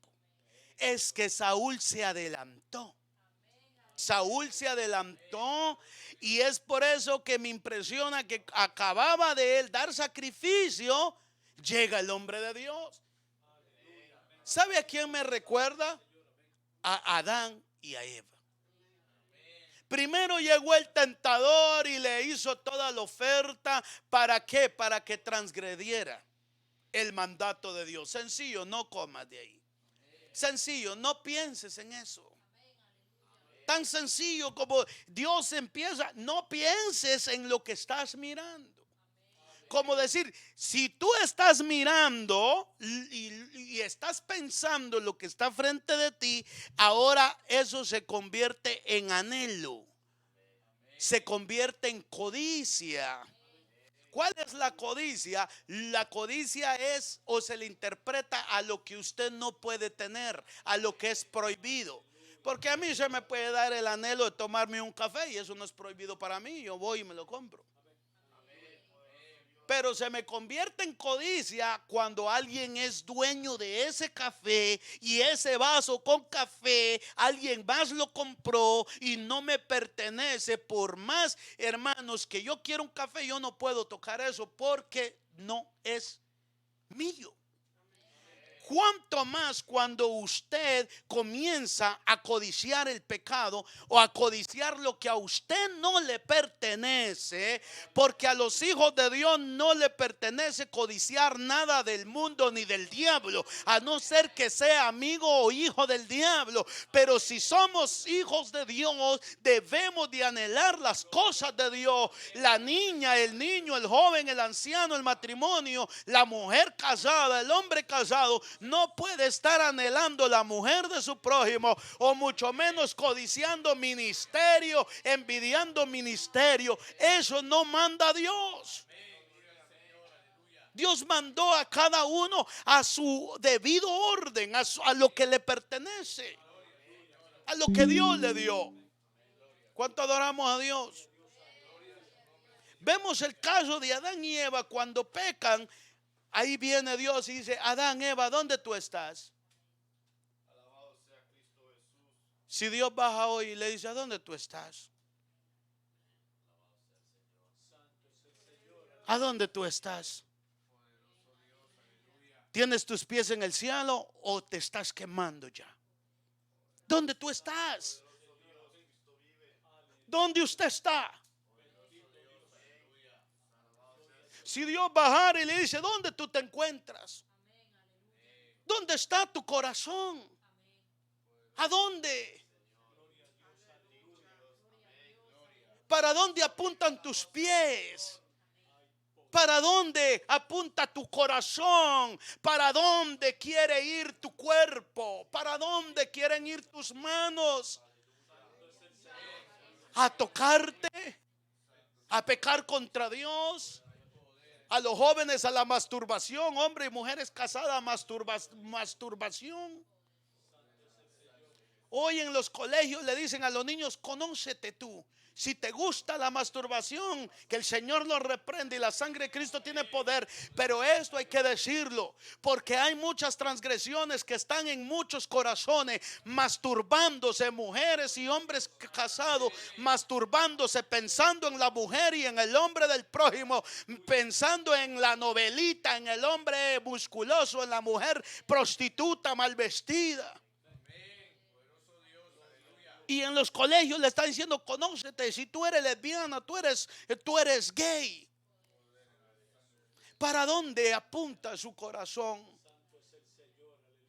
Es que Saúl se adelantó. Saúl se adelantó, y es por eso que me impresiona que acababa de él dar sacrificio, llega el hombre de Dios. ¿Sabe a quién me recuerda? A Adán y a Eva. Primero llegó el tentador y le hizo toda la oferta. ¿Para qué? Para que transgrediera el mandato de Dios. Sencillo, no comas de ahí. Sencillo, no pienses en eso. Tan sencillo como Dios empieza: no pienses en lo que estás mirando. Como decir, si tú estás mirando y estás pensando en lo que está frente de ti, ahora eso se convierte en anhelo, se convierte en codicia. ¿Cuál es la codicia? La codicia es o se le interpreta a lo que usted no puede tener, a lo que es prohibido. Porque a mí se me puede dar el anhelo de tomarme un café y eso no es prohibido para mí. Yo voy y me lo compro. Pero se me convierte en codicia cuando alguien es dueño de ese café y ese vaso con café, alguien más lo compró y no me pertenece. Por más, hermanos, que yo quiero un café, yo no puedo tocar eso porque no es mío. Cuánto más cuando usted comienza a codiciar el pecado o a codiciar lo que a usted no le pertenece, porque a los hijos de Dios no le pertenece codiciar nada del mundo ni del diablo, a no ser que sea amigo o hijo del diablo. Pero si somos hijos de Dios, debemos de anhelar las cosas de Dios. La niña, el niño, el joven, el anciano, el matrimonio, la mujer casada, el hombre casado, no puede estar anhelando la mujer de su prójimo, o mucho menos codiciando ministerio, envidiando ministerio. Eso no manda Dios. Dios mandó a cada uno a su debido orden, a lo que le pertenece, a lo que Dios le dio. ¿Cuánto adoramos a Dios? Vemos el caso de Adán y Eva cuando pecan. Ahí viene Dios y dice: Adán, Eva, ¿dónde tú estás? Si Dios baja hoy y le dice: ¿a dónde tú estás? ¿A dónde tú estás? ¿Tienes tus pies en el cielo o te estás quemando ya? ¿Dónde tú estás? ¿Dónde usted está? Si Dios bajara y le dice: ¿dónde tú te encuentras? ¿Dónde está tu corazón? ¿A dónde? ¿Para dónde apuntan tus pies? ¿Para dónde apunta tu corazón? ¿Para dónde quiere ir tu cuerpo? ¿Para dónde quieren ir tus manos? ¿A tocarte? ¿A pecar contra Dios? A los jóvenes a la masturbación, hombres y mujeres casadas, masturbación. Hoy en los colegios le dicen a los niños: conócete tú. Si te gusta la masturbación, que el Señor lo reprende, y la sangre de Cristo tiene poder. Pero esto hay que decirlo, porque hay muchas transgresiones que están en muchos corazones, masturbándose, mujeres y hombres casados, masturbándose, pensando en la mujer y en el hombre del prójimo, pensando en la novelita, en el hombre musculoso, en la mujer prostituta mal vestida. Y en los colegios le están diciendo: conócete. Si tú eres lesbiana, tú eres gay. ¿Para dónde apunta su corazón?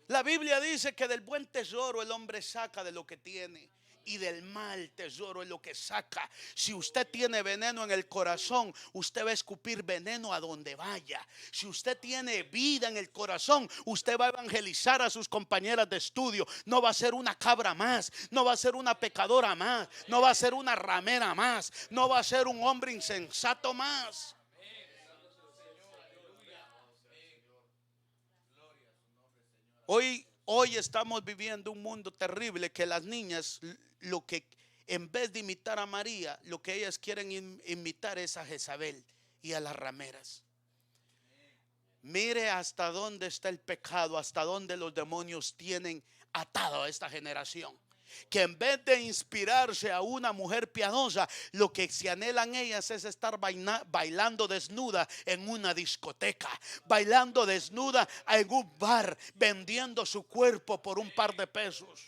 La Biblia dice que del buen tesoro el hombre saca de lo que tiene, y del mal tesoro es lo que saca. Si usted tiene veneno en el corazón, usted va a escupir veneno a donde vaya. Si usted tiene vida en el corazón, usted va a evangelizar a sus compañeras de estudio. No va a ser una cabra más, no va a ser una pecadora más, no va a ser una ramera más, no va a ser un hombre insensato más. Hoy estamos viviendo un mundo terrible, que las niñas, lo que en vez de imitar a María, lo que ellas quieren imitar es a Jezabel y a las rameras. Mire hasta dónde está el pecado, hasta dónde los demonios tienen atado a esta generación, que en vez de inspirarse a una mujer piadosa, lo que se anhelan ellas es estar bailando desnuda en una discoteca, bailando desnuda en un bar, vendiendo su cuerpo por un par de pesos.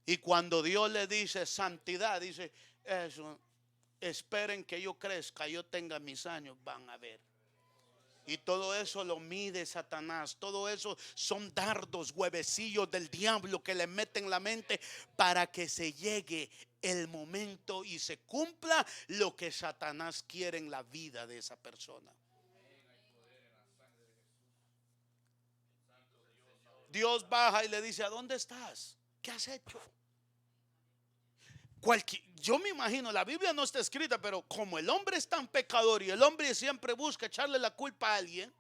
Y cuando Dios le dice santidad, dice: eso, esperen que yo crezca, yo tenga mis años, van a ver. Y todo eso lo mide Satanás. Todo eso son dardos, huevecillos del diablo que le meten en la mente para que se llegue el momento y se cumpla lo que Satanás quiere en la vida de esa persona. Dios baja y le dice: ¿a dónde estás? ¿Qué has hecho? Yo me imagino, la Biblia no está escrita, pero como el hombre es tan pecador y el hombre siempre busca echarle la culpa a alguien,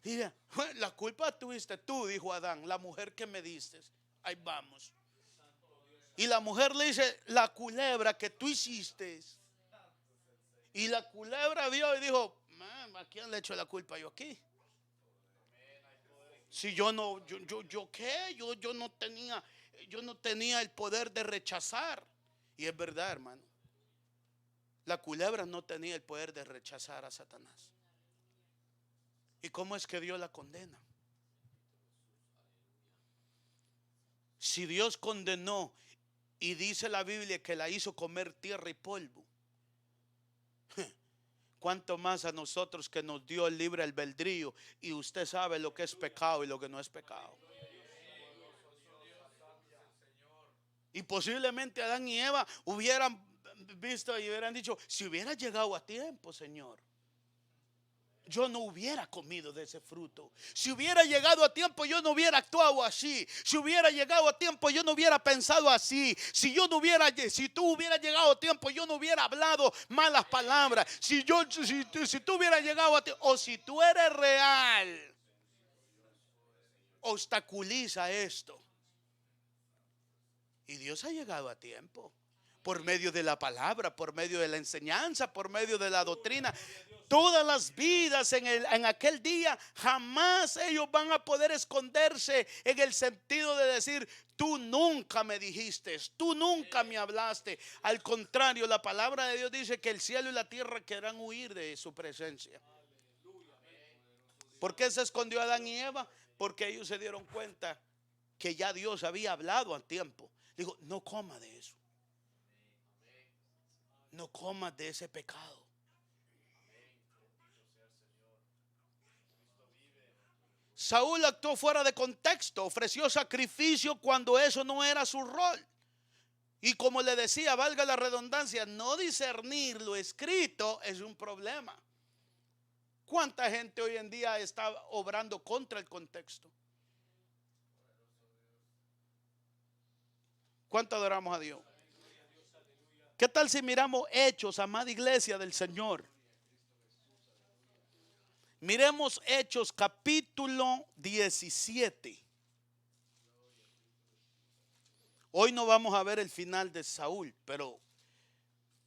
diga, la culpa tuviste tú, dijo Adán, la mujer que me diste. Ahí vamos. Y la mujer le dice, la culebra que tú hiciste. Y la culebra vio y dijo, ¿a quién le echo la culpa yo aquí? Si yo no, yo qué, yo no tenía el poder de rechazar. Y es verdad, hermano. La culebra no tenía el poder de rechazar a Satanás. ¿Y cómo es que Dios la condena? Si Dios condenó y dice la Biblia que la hizo comer tierra y polvo, ¿cuánto más a nosotros que nos dio el libre albedrío y usted sabe lo que es pecado y lo que no es pecado? Y posiblemente Adán y Eva hubieran visto y hubieran dicho, si hubiera llegado a tiempo, Señor, yo no hubiera comido de ese fruto. Si hubiera llegado a tiempo, yo no hubiera actuado así. Si hubiera llegado a tiempo, yo no hubiera pensado así. Si tú hubieras llegado a tiempo, yo no hubiera hablado malas palabras. Si tú hubieras llegado a tiempo, o si tú eres real, obstaculiza esto. Y Dios ha llegado a tiempo. Por medio de la palabra, por medio de la enseñanza, por medio de la doctrina. Todas las vidas en aquel día, jamás ellos van a poder esconderse en el sentido de decir, tú nunca me dijiste, tú nunca me hablaste. Al contrario, la palabra de Dios dice que el cielo y la tierra querrán huir de su presencia. ¿Por qué se escondió Adán y Eva? Porque ellos se dieron cuenta que ya Dios había hablado a tiempo. Digo, no coma de eso. No comas de ese pecado. Saúl actuó fuera de contexto, ofreció sacrificio cuando eso no era su rol. Y como le decía, valga la redundancia, no discernir lo escrito es un problema. ¿Cuánta gente hoy en día está obrando contra el contexto? ¿Cuánto adoramos a Dios? ¿Qué tal si miramos Hechos, amada iglesia del Señor? Miremos Hechos capítulo 17. Hoy no vamos a ver el final de Saúl, pero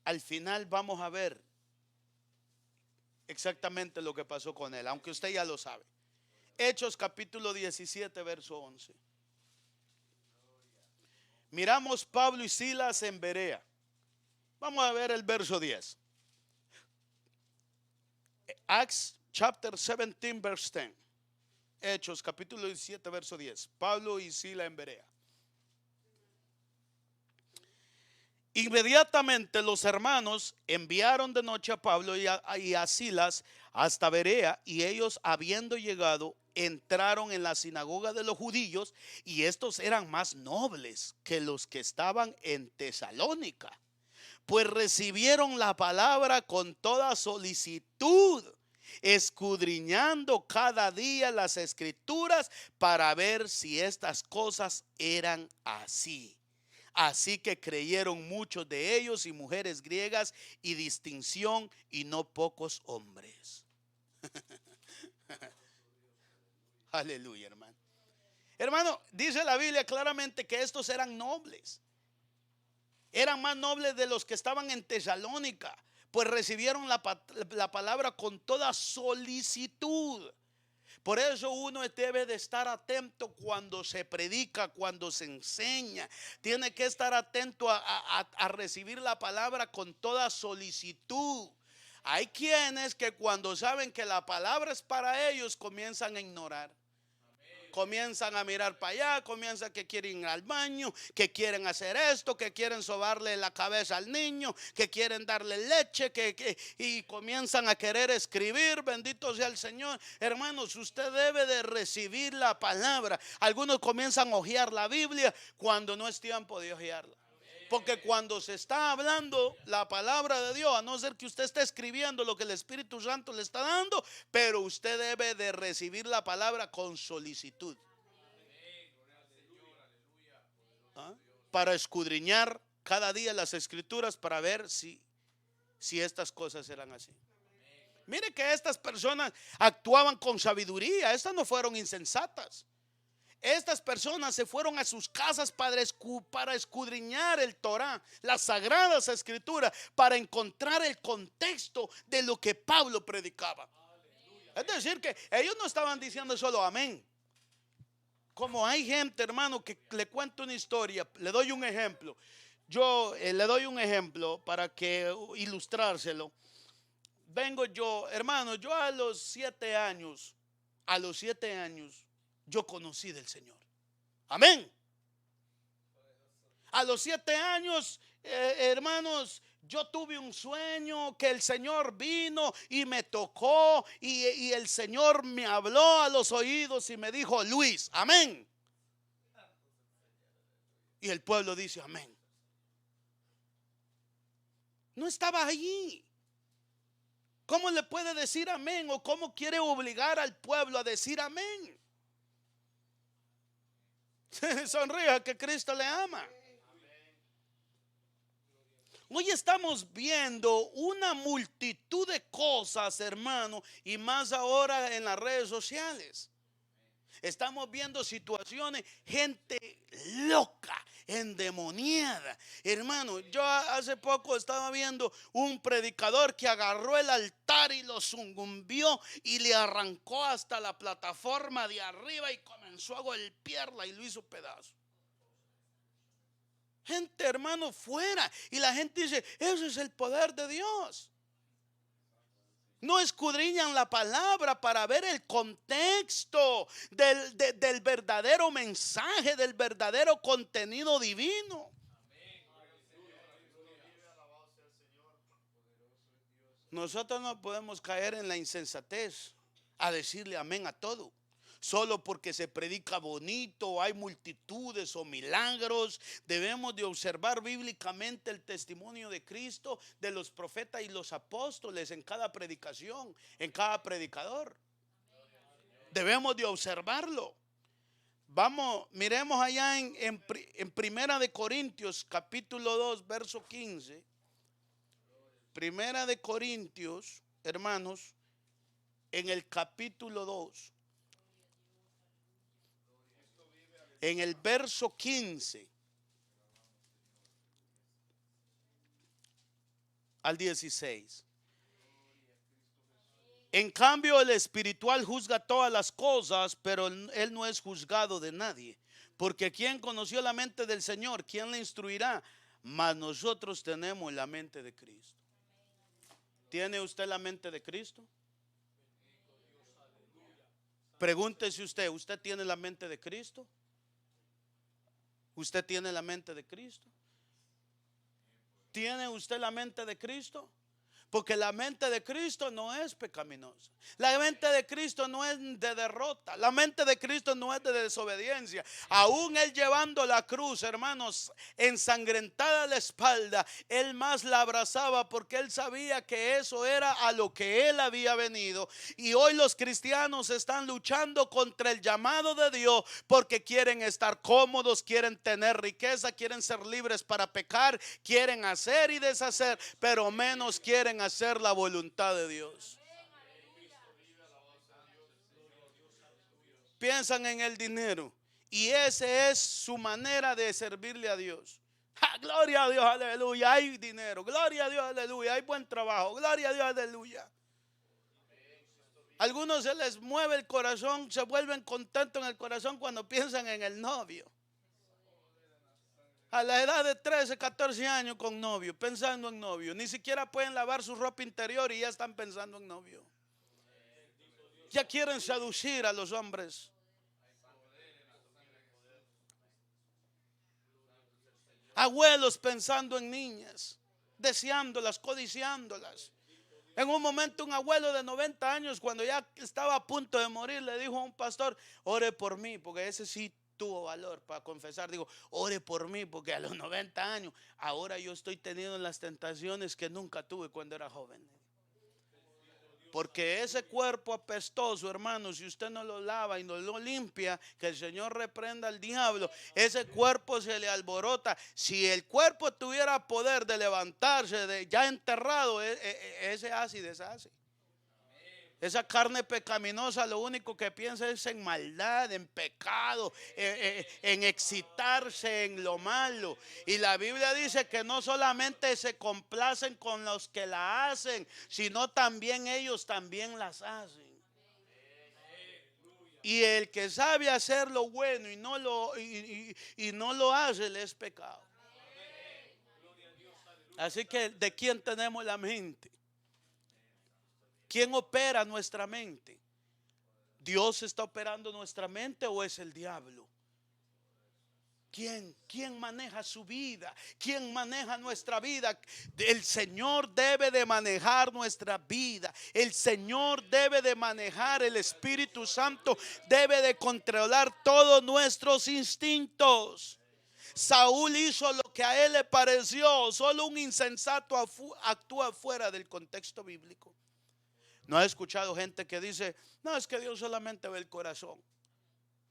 al final vamos a ver exactamente lo que pasó con él, aunque usted ya lo sabe. Hechos capítulo 17, verso 11. Miramos Pablo y Silas en Berea. Vamos a ver el verso 10. Acts chapter 17, verse 10. Hechos capítulo 17, verso 10. Pablo y Silas en Berea. Inmediatamente los hermanos enviaron de noche a Pablo y a Silas hasta Berea, y ellos, habiendo llegado, entraron en la sinagoga de los judíos, y estos eran más nobles que los que estaban en Tesalónica, pues recibieron la palabra con toda solicitud, escudriñando cada día las escrituras para ver si estas cosas eran así. Así que creyeron muchos de ellos, y mujeres griegas y distinción, y no pocos hombres. Aleluya, hermano. Hermano, dice la Biblia claramente que estos eran nobles. Eran más nobles de los que estaban en Tesalónica, pues recibieron la palabra con toda solicitud. Por eso uno debe de estar atento cuando se predica, cuando se enseña. Tiene que estar atento a recibir la palabra con toda solicitud. Hay quienes que cuando saben que la palabra es para ellos, comienzan a ignorar. Comienzan a mirar para allá, comienzan que quieren ir al baño, que quieren hacer esto, que quieren sobarle la cabeza al niño, que quieren darle leche, y comienzan a querer escribir. Bendito sea el Señor. Hermanos, usted debe de recibir la palabra. Algunos comienzan a hojear la Biblia cuando no es tiempo de hojearla. Porque cuando se está hablando la palabra de Dios, a no ser que usted esté escribiendo lo que el Espíritu Santo le está dando, pero usted debe de recibir la palabra con solicitud. ¿Ah? Para escudriñar cada día las escrituras para ver si estas cosas eran así. Mire que estas personas actuaban con sabiduría. Estas no fueron insensatas. Estas personas se fueron a sus casas para escudriñar el Torá, las sagradas escrituras, para encontrar el contexto de lo que Pablo predicaba. Es decir, que ellos no estaban diciendo solo amén. Como hay gente, hermano, que le cuento una historia. Le doy un ejemplo. Yo le doy un ejemplo para que ilustrárselo. Vengo yo, hermano, yo a los 7 años, yo conocí del Señor. Amén. A los 7 años, hermanos, yo tuve un sueño que el Señor vino y me tocó y el Señor me habló a los oídos y me dijo: Luis, amén. Y el pueblo dice amén. No estaba allí. ¿Cómo le puede decir amén? ¿O cómo quiere obligar al pueblo a decir amén? Sonría que Cristo le ama. Hoy estamos viendo una multitud de cosas, hermano, y más ahora en las redes sociales. Estamos viendo situaciones, gente loca, endemoniada. Hermano, yo hace poco estaba viendo un predicador que agarró el altar y lo zungumbió y le arrancó hasta la plataforma de arriba y comenzó a golpearla y lo hizo pedazo. Gente, hermano, fuera. Y la gente dice: eso es el poder de Dios. No escudriñan la palabra para ver el contexto del verdadero mensaje, del verdadero contenido divino. Nosotros no podemos caer en la insensatez a decirle amén a todo. Solo porque se predica bonito, hay multitudes o milagros. Debemos de observar bíblicamente el testimonio de Cristo, de los profetas y los apóstoles en cada predicación, en cada predicador. Debemos de observarlo. Vamos, miremos allá en Primera de Corintios capítulo 2 verso 15. Primera de Corintios, hermanos, en el capítulo 2. En el verso 15 al 16. En cambio, el espiritual juzga todas las cosas, pero él no es juzgado de nadie. Porque ¿quién conoció la mente del Señor? ¿Quién le instruirá? Mas nosotros tenemos la mente de Cristo. ¿Tiene usted la mente de Cristo? Pregúntese usted, ¿usted tiene la mente de Cristo? ¿Usted tiene la mente de Cristo? ¿Tiene usted la mente de Cristo? Porque la mente de Cristo no es pecaminosa. La mente de Cristo no es de derrota. La mente de Cristo no es de desobediencia. Aún Él llevando la cruz, hermanos, ensangrentada la espalda, Él más la abrazaba porque Él sabía que eso era a lo que Él había venido. Y hoy los cristianos están luchando contra el llamado de Dios porque quieren estar cómodos, quieren tener riqueza, quieren ser libres para pecar, quieren hacer y deshacer, pero menos quieren hacer la voluntad de Dios. Piensan en el dinero y esa es su manera de servirle a Dios. Gloria a Dios, aleluya, hay dinero, gloria a Dios, aleluya, hay buen trabajo, gloria a Dios, aleluya. Algunos se les mueve el corazón, se vuelven contentos en el corazón cuando piensan en el novio. A la edad de 13, 14 años con novio, pensando en novio. Ni siquiera pueden lavar su ropa interior y ya están pensando en novio. Ya quieren seducir a los hombres. Abuelos pensando en niñas, deseándolas, codiciándolas. En un momento un abuelo de 90 años, cuando ya estaba a punto de morir, le dijo a un pastor: ore por mí, porque ese sí tuvo valor para confesar. Digo, ore por mí, porque a los 90 años ahora yo estoy teniendo las tentaciones que nunca tuve cuando era joven. Porque ese cuerpo apestoso, hermano, si usted no lo lava y no lo limpia, que el Señor reprenda al diablo, ese cuerpo se le alborota. Si el cuerpo tuviera poder de levantarse, de ya enterrado, ese así deshace. Esa carne pecaminosa lo único que piensa es en maldad, en pecado, en excitarse en lo malo. Y la Biblia dice que no solamente se complacen con los que la hacen, sino también ellos también las hacen. Y el que sabe hacer lo bueno y no lo hace, le es pecado. Así que, ¿de quién tenemos la mente? ¿Quién opera nuestra mente? ¿Dios está operando nuestra mente o es el diablo? ¿Quién maneja su vida? ¿Quién maneja nuestra vida? El Señor debe de manejar nuestra vida. El Señor debe de manejar, el Espíritu Santo debe de controlar todos nuestros instintos. Saúl hizo lo que a él le pareció. Solo un insensato actúa fuera del contexto bíblico. ¿No ha escuchado gente que dice, no, es que Dios solamente ve el corazón?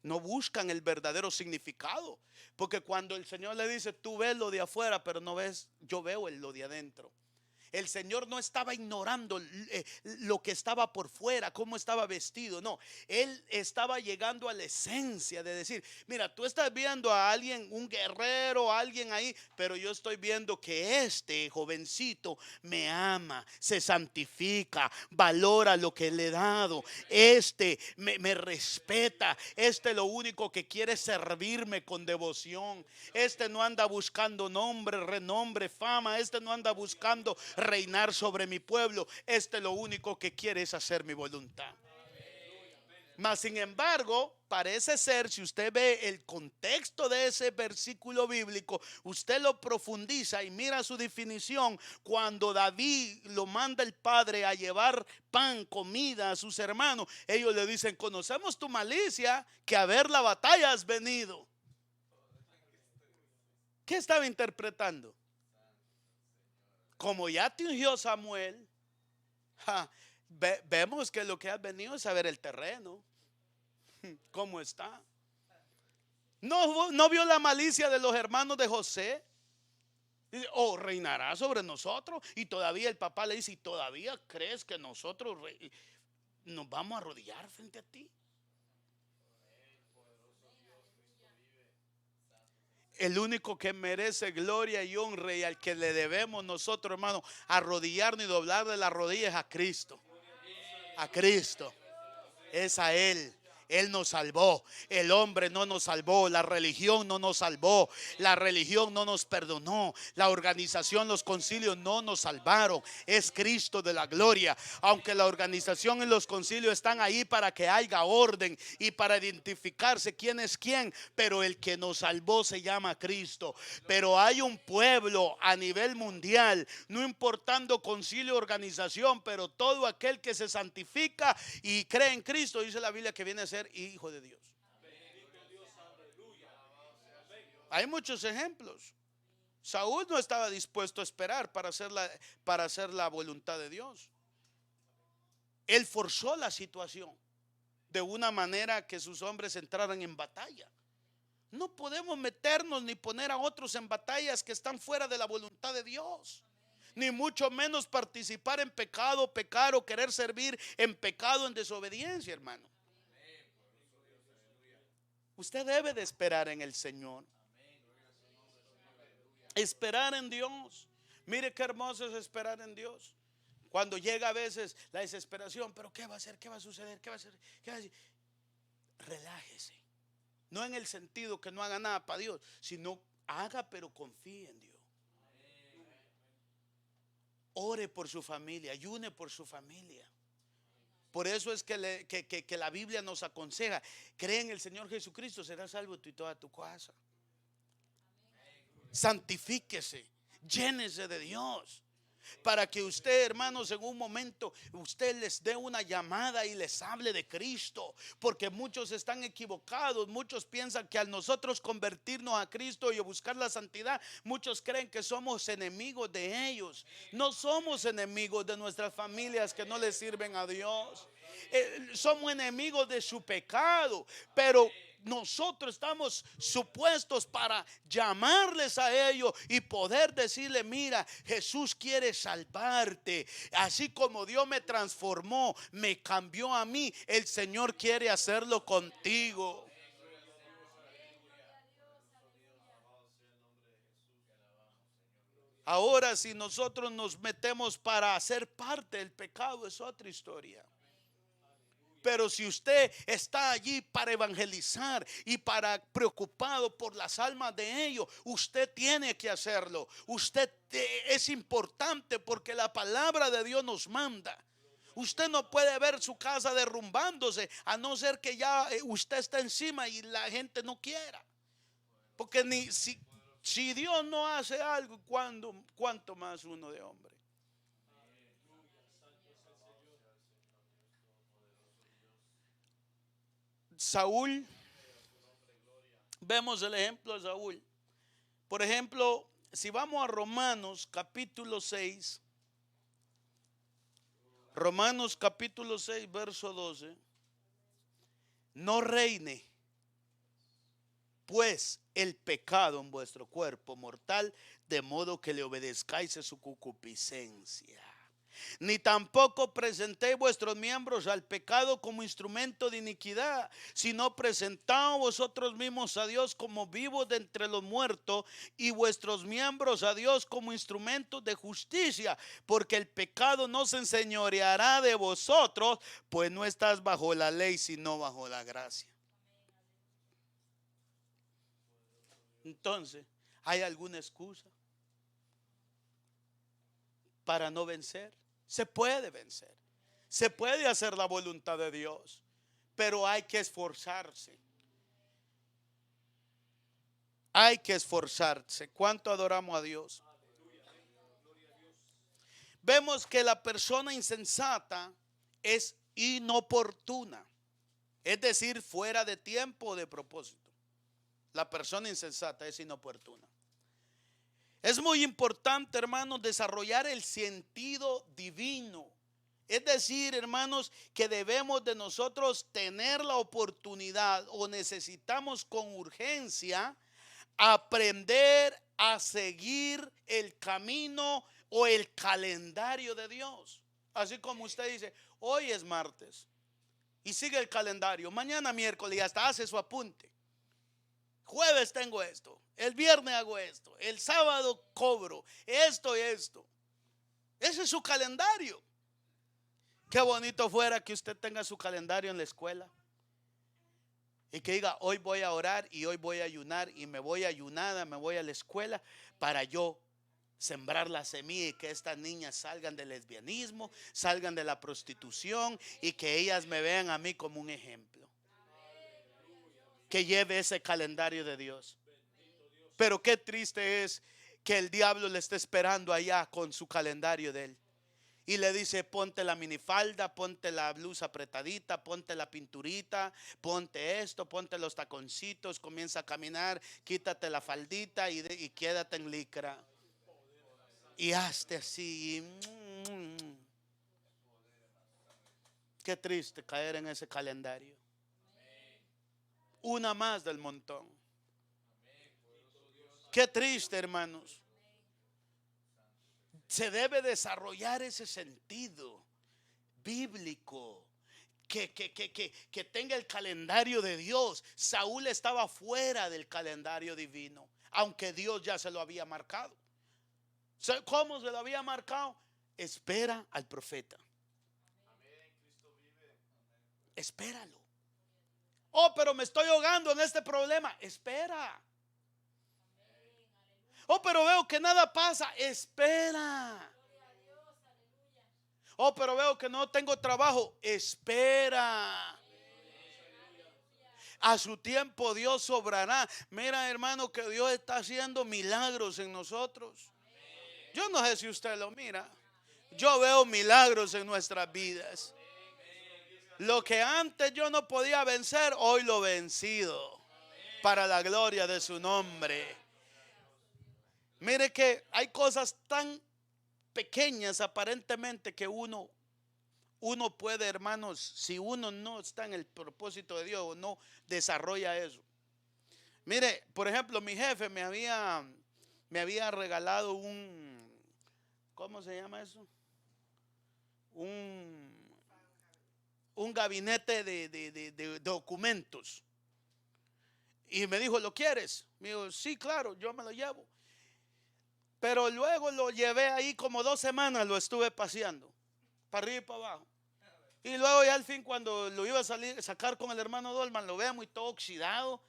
No buscan el verdadero significado. Porque cuando el Señor le dice, tú ves lo de afuera, pero no ves, yo veo lo de adentro. El Señor no estaba ignorando lo que estaba por fuera, cómo estaba vestido. No, Él estaba llegando a la esencia de decir, mira, tú estás viendo a alguien, un guerrero, alguien ahí, pero yo estoy viendo que este jovencito me ama, se santifica, valora lo que le he dado. Este me respeta. Este lo único que quiere es servirme con devoción. Este no anda buscando nombre, renombre, fama. Este no anda buscando reinar sobre mi pueblo. Este lo único que quiere es hacer mi voluntad. Mas sin embargo, parece ser, si usted ve el contexto de ese versículo bíblico, usted lo profundiza y mira su definición. Cuando David lo manda el padre a llevar pan, comida a sus hermanos, ellos le dicen, conocemos tu malicia, que a ver la batalla has venido. ¿Qué estaba interpretando? Como ya te ungió Samuel, vemos que lo que has venido es a ver el terreno. ¿Cómo está? No vio la malicia de los hermanos de José. Dice, oh, reinará sobre nosotros. Y todavía el papá le dice, ¿y todavía crees que nosotros nos vamos a arrodillar frente a ti? El único que merece gloria y honra y al que le debemos nosotros, hermano, arrodillarnos y doblarle las rodillas a Cristo. A Cristo. Es a Él. Él nos salvó. El hombre no nos salvó. La religión no nos salvó. La religión no nos perdonó. La organización, los concilios no nos salvaron. Es Cristo de la gloria. Aunque la organización y los concilios están ahí para que haya orden y para identificarse quién es quién, pero el que nos salvó se llama Cristo. Pero hay un pueblo a nivel mundial, no importando concilio o organización, pero todo aquel que se santifica y cree en Cristo, dice la Biblia, que viene a ser hijo de Dios. Hay muchos ejemplos. Saúl no estaba dispuesto a esperar para hacer la voluntad de Dios. Él forzó la situación de una manera que sus hombres entraran en batalla. No podemos meternos ni poner a otros en batallas que están fuera de la voluntad de Dios. Ni mucho menos participar en pecado, pecar o querer servir en pecado, en desobediencia, hermano. Usted debe de esperar en el Señor. Esperar en Dios. Mire qué hermoso es esperar en Dios. Cuando llega a veces la desesperación, pero ¿qué va a hacer? ¿Qué va a suceder? ¿Qué va a hacer? ¿Qué va a decir? Relájese. No en el sentido que no haga nada para Dios, sino haga pero confíe en Dios. Ore por su familia, ayune por su familia. Por eso es que la Biblia nos aconseja, cree en el Señor Jesucristo, serás salvo tú y toda tu casa. Santifíquese, llénese de Dios. para que usted, hermanos, en un momento usted les dé una llamada y les hable de Cristo, porque muchos están equivocados. Muchos piensan que al nosotros convertirnos a Cristo y buscar la santidad, muchos creen que somos enemigos de ellos. No somos enemigos de nuestras familias que no les sirven a Dios. Somos enemigos de su pecado, pero nosotros estamos supuestos para llamarles a ellos y poder decirle: mira, Jesús quiere salvarte. Así como Dios me transformó, me cambió a mí, el Señor quiere hacerlo contigo. Ahora, si nosotros nos metemos para hacer parte del pecado, es otra historia. Pero si usted está allí para evangelizar y para preocupado por las almas de ellos, usted tiene que hacerlo. Usted es importante, porque la palabra de Dios nos manda. Usted no puede ver su casa derrumbándose a no ser que ya usted está encima y la gente no quiera. Porque si Dios no hace algo, ¿cuánto más uno de hombre? Saúl, vemos el ejemplo de Saúl. Por ejemplo, si vamos a Romanos capítulo 6, Romanos capítulo 6, verso 12: no reine pues el pecado en vuestro cuerpo mortal, de modo que le obedezcáis a su concupiscencia. Ni tampoco presentéis vuestros miembros al pecado como instrumento de iniquidad, sino presentaos vosotros mismos a Dios como vivos de entre los muertos, y vuestros miembros a Dios como instrumentos de justicia, porque el pecado no se enseñoreará de vosotros, pues no estás bajo la ley, sino bajo la gracia. Entonces, ¿hay alguna excusa para no vencer? Se puede vencer, se puede hacer la voluntad de Dios, pero hay que esforzarse. Hay que esforzarse. ¿Cuánto adoramos a Dios? Vemos que la persona insensata es inoportuna, es decir, fuera de tiempo o de propósito. La persona insensata es inoportuna. Es muy importante, hermanos, desarrollar el sentido divino. Es decir, hermanos, que debemos de nosotros tener la oportunidad, o necesitamos con urgencia aprender a seguir el camino o el calendario de Dios. Así como usted dice: hoy es martes, y sigue el calendario. Mañana miércoles y hasta hace su apunte. Jueves tengo esto, el viernes hago esto, el sábado cobro esto y esto. Ese es su calendario. Qué bonito fuera que usted tenga su calendario en la escuela y que diga: hoy voy a orar y hoy voy a ayunar, y me voy a ayunada, me voy a la escuela para yo sembrar la semilla y que estas niñas salgan del lesbianismo, salgan de la prostitución, y que ellas me vean a mí como un ejemplo. Que lleve ese calendario de Dios. Pero qué triste es que el diablo le esté esperando allá con su calendario de él y le dice: ponte la minifalda, ponte la blusa apretadita, ponte la pinturita, ponte esto, ponte los taconcitos, comienza a caminar, quítate la faldita y quédate en licra y hazte así. Qué triste caer en ese calendario. Una más del montón. Qué triste, hermanos. Se debe desarrollar ese sentido bíblico, que tenga el calendario de Dios. Saúl estaba fuera del calendario divino, aunque Dios ya se lo había marcado. ¿Cómo se lo había marcado? Espera al profeta. Espéralo. Oh, pero me estoy ahogando en este problema. Espera. Oh, pero veo que nada pasa. Espera. Oh, pero veo que no tengo trabajo. Espera. A su tiempo Dios sobrará. Mira, hermano, que Dios está haciendo milagros en nosotros. Yo no sé si usted lo mira. Yo veo milagros en nuestras vidas. Lo que antes yo no podía vencer, hoy lo he vencido. Para la gloria de su nombre. Mire que hay cosas tan pequeñas aparentemente que uno puede, hermanos, si uno no está en el propósito de Dios, no desarrolla eso. Mire, por ejemplo, mi jefe me había regalado ¿cómo se llama eso? Un gabinete de documentos. Y me dijo, ¿lo quieres? Me dijo, sí, claro, yo me lo llevo. Pero luego lo llevé ahí como 2 semanas, lo estuve paseando, para arriba y para abajo. Y luego ya al fin, cuando lo iba a sacar con el hermano Dolman, lo veo muy todo oxidado.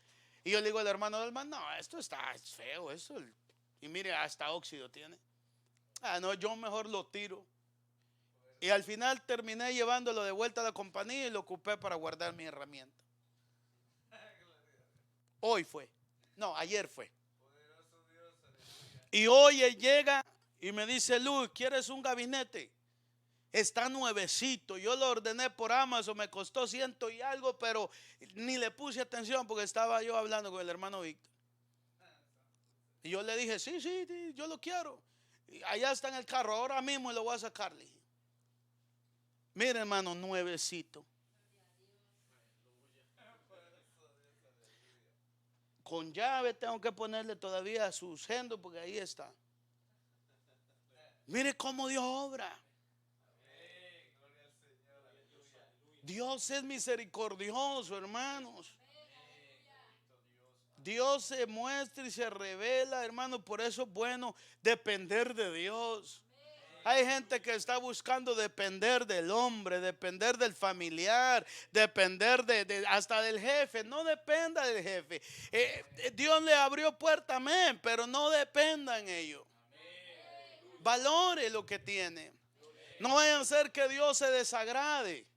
Y yo le digo al hermano Dolman, no, esto es feo, eso. Y mire, hasta óxido tiene. No, yo mejor lo tiro. Y al final terminé llevándolo de vuelta a la compañía y lo ocupé para guardar mi herramienta. Hoy fue. No, ayer fue. Y hoy él llega y me dice, Luis, ¿quieres un gabinete? Está nuevecito. Yo lo ordené por Amazon, me costó 100 y algo, pero ni le puse atención porque estaba yo hablando con el hermano Víctor. Y yo le dije, sí, yo lo quiero. Y allá está en el carro, ahora mismo lo voy a sacar. Mire, hermano, nuevecito. Con llave tengo que ponerle todavía su sendo porque ahí está. Mire cómo Dios obra. Dios es misericordioso, hermanos. Dios se muestra y se revela, hermano. Por eso es bueno depender de Dios. Hay gente que está buscando depender del hombre, depender del familiar, depender hasta del jefe. No dependa del jefe. Dios le abrió puerta, amén, pero no dependa en ello. Valore lo que tiene. No vayan a ser que Dios se desagrade.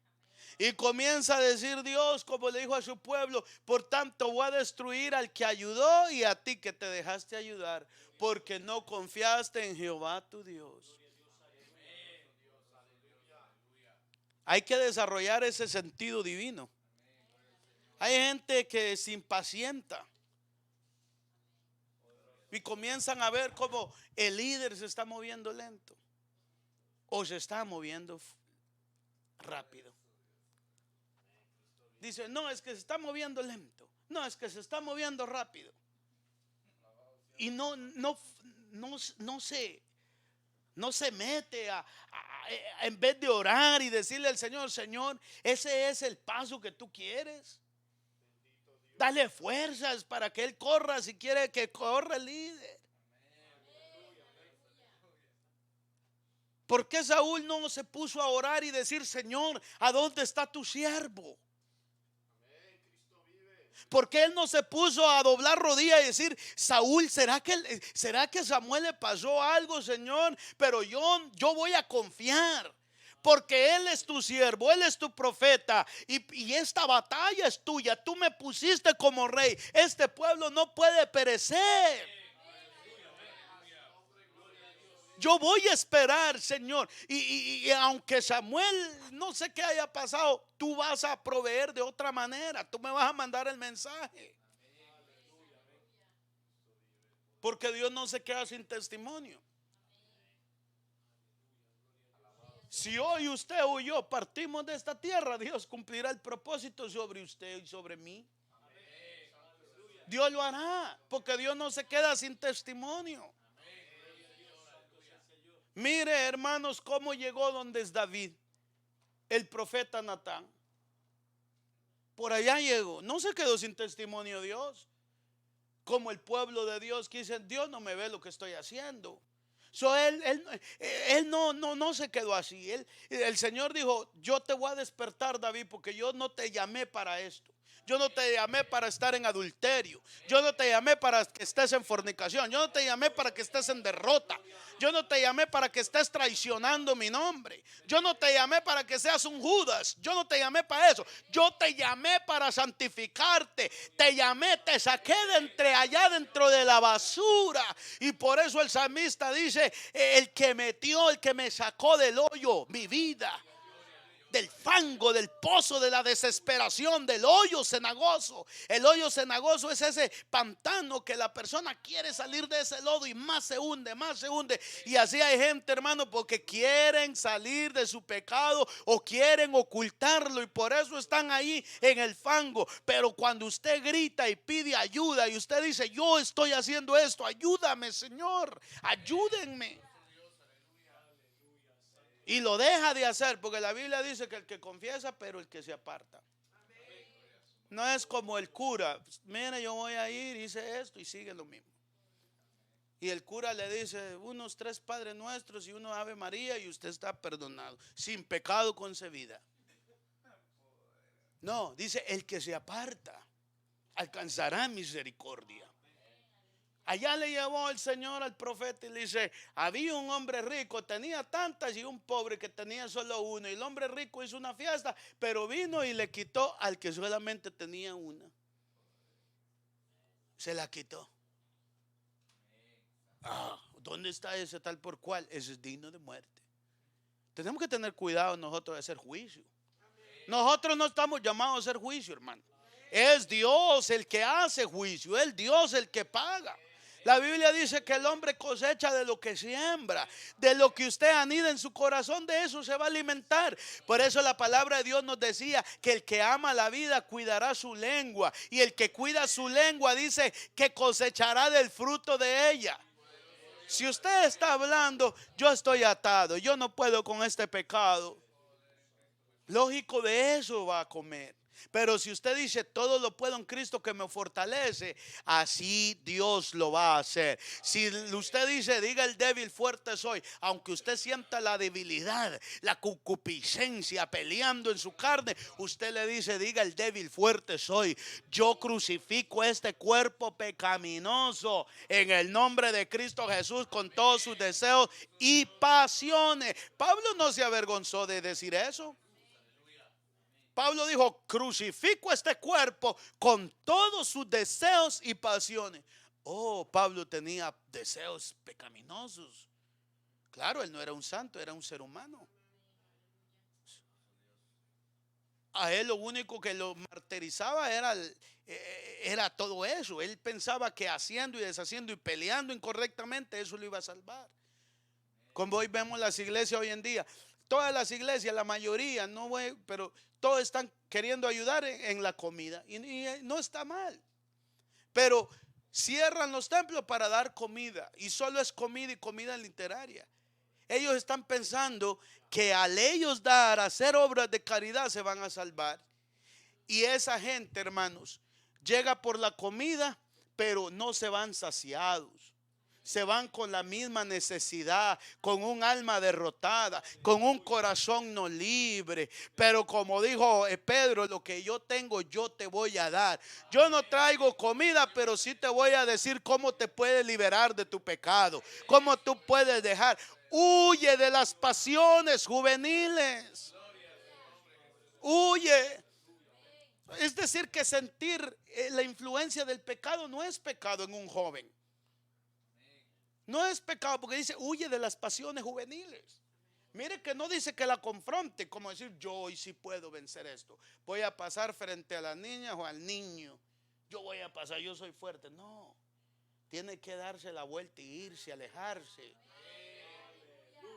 Y comienza a decir Dios, como le dijo a su pueblo, por tanto voy a destruir al que ayudó y a ti que te dejaste ayudar, porque no confiaste en Jehová tu Dios. Hay que desarrollar ese sentido divino. Hay gente que se impacienta y comienzan a ver cómo el líder se está moviendo lento o se está moviendo rápido. Dice, no, es que se está moviendo lento. No, es que se está moviendo rápido. Y no se mete en vez de orar y decirle al Señor, Señor, ese es el paso que tú quieres. Dale fuerzas para que Él corra si quiere que corra el líder. ¿Por qué Saúl no se puso a orar y decir, Señor, ¿a dónde está tu siervo? ¿Por qué él no se puso a doblar rodillas y decir, Saúl, ¿será que Samuel le pasó algo, Señor? Pero yo voy a confiar, porque Él es tu siervo, Él es tu profeta, y esta batalla es tuya. Tú me pusiste como rey. Este pueblo no puede perecer. Yo voy a esperar, Señor. Y aunque Samuel no sé qué haya pasado, tú vas a proveer de otra manera. Tú me vas a mandar el mensaje. Porque Dios no se queda sin testimonio. Si hoy usted o yo partimos de esta tierra, Dios cumplirá el propósito sobre usted y sobre mí. Dios lo hará, porque Dios no se queda sin testimonio. Mire, hermanos, cómo llegó donde es David, el profeta Natán. Por allá llegó, no se quedó sin testimonio Dios. Como el pueblo de Dios que dice, Dios no me ve lo que estoy haciendo. Él no se quedó así. El Señor dijo, yo te voy a despertar, David, porque yo no te llamé para esto. Yo no te llamé para estar en adulterio. Yo no te llamé para que estés en fornicación. Yo no te llamé para que estés en derrota. Yo no te llamé para que estés traicionando mi nombre. Yo no te llamé para que seas un Judas. Yo no te llamé para eso. Yo te llamé para santificarte. Te llamé, te saqué de entre allá dentro de la basura. Y por eso el salmista dice: el que metió, el que me sacó del hoyo, mi vida, del fango, del pozo, de la desesperación, del hoyo cenagoso. El hoyo cenagoso es ese pantano que la persona quiere salir de ese lodo y más se hunde, más se hunde. Y así hay gente, hermano, porque quieren salir de su pecado o quieren ocultarlo, y por eso están ahí en el fango. Pero cuando usted grita y pide ayuda y usted dice: yo estoy haciendo esto, ayúdame, Señor, ayúdenme, y lo deja de hacer, porque la Biblia dice que el que confiesa, pero el que se aparta. No es como el cura: mire, yo voy a ir, hice esto, y sigue lo mismo. Y el cura le dice unos 3 Padres Nuestros y uno Ave María, y usted está perdonado, sin pecado concebida. No, dice: el que se aparta alcanzará misericordia. Allá le llevó el Señor al profeta y le dice: había un hombre rico, tenía tantas, y un pobre que tenía solo uno. Y el hombre rico hizo una fiesta, pero vino y le quitó al que solamente tenía una. Se la quitó. ¿Dónde está ese tal por cual? Ese es digno de muerte. Tenemos que tener cuidado nosotros de hacer juicio. Nosotros no estamos llamados a hacer juicio, hermano. Es Dios el que hace juicio, es Dios el que paga. La Biblia dice que el hombre cosecha de lo que siembra, de lo que usted anida en su corazón, de eso se va a alimentar. Por eso la palabra de Dios nos decía que el que ama la vida cuidará su lengua, y el que cuida su lengua dice que cosechará del fruto de ella. Si usted está hablando: yo estoy atado, yo no puedo con este pecado, lógico, de eso va a comer. Pero si usted dice: todo lo puedo en Cristo que me fortalece, así Dios lo va a hacer. Si usted dice: diga el débil, fuerte soy, aunque usted sienta la debilidad, la concupiscencia peleando en su carne, usted le dice: diga el débil, fuerte soy. Yo crucifico este cuerpo pecaminoso en el nombre de Cristo Jesús con todos sus deseos y pasiones. Pablo no se avergonzó de decir eso. Pablo dijo: crucifico este cuerpo con todos sus deseos y pasiones. Oh, Pablo tenía deseos pecaminosos. Claro, él no era un santo, era un ser humano. A él lo único que lo martirizaba era todo eso. Él pensaba que haciendo y deshaciendo y peleando incorrectamente, eso lo iba a salvar. Como hoy vemos las iglesias hoy en día, todas las iglesias, la mayoría, no voy, pero todos están queriendo ayudar en la comida, y no está mal, pero cierran los templos para dar comida, y solo es comida y comida literaria. Ellos están pensando que al ellos dar, hacer obras de caridad, se van a salvar. Y esa gente, hermanos, llega por la comida, pero no se van saciados. Se van con la misma necesidad, con un alma derrotada, con un corazón no libre. Pero como dijo Pedro: lo que yo tengo, yo te voy a dar. Yo no traigo comida, pero sí te voy a decir cómo te puedes liberar de tu pecado, cómo tú puedes dejar. Huye de las pasiones juveniles. Huye. Es decir, que sentir la influencia del pecado no es pecado en un joven. No es pecado, porque dice: huye de las pasiones juveniles. Mire que no dice que la confronte, como decir: yo hoy sí puedo vencer esto. Voy a pasar frente a las niñas o al niño. Yo voy a pasar, yo soy fuerte. No, tiene que darse la vuelta y irse, alejarse.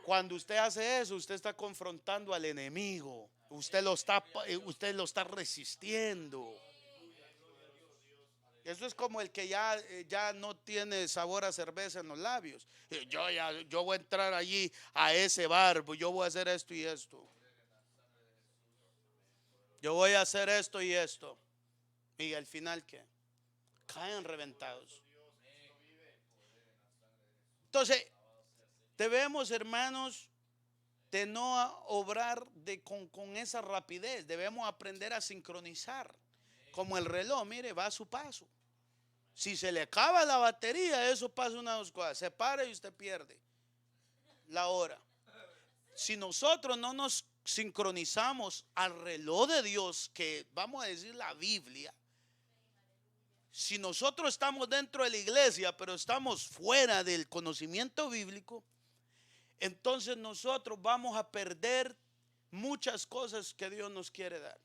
Cuando usted hace eso, usted está confrontando al enemigo. Usted lo está resistiendo. Eso es como el que ya no tiene sabor a cerveza en los labios. Yo voy a entrar allí a ese bar, yo voy a hacer esto y esto. Yo voy a hacer esto y esto. Y al final, ¿qué? Caen reventados. Entonces, debemos, hermanos, de no obrar con esa rapidez. Debemos aprender a sincronizar Como el reloj, mire, va a su paso. Si se le acaba la batería, eso pasa una de dos cosas: se para y usted pierde la hora. Si nosotros no nos sincronizamos al reloj de Dios, que vamos a decir la Biblia, si nosotros estamos dentro de la iglesia, pero estamos fuera del conocimiento bíblico, entonces nosotros vamos a perder muchas cosas que Dios nos quiere dar.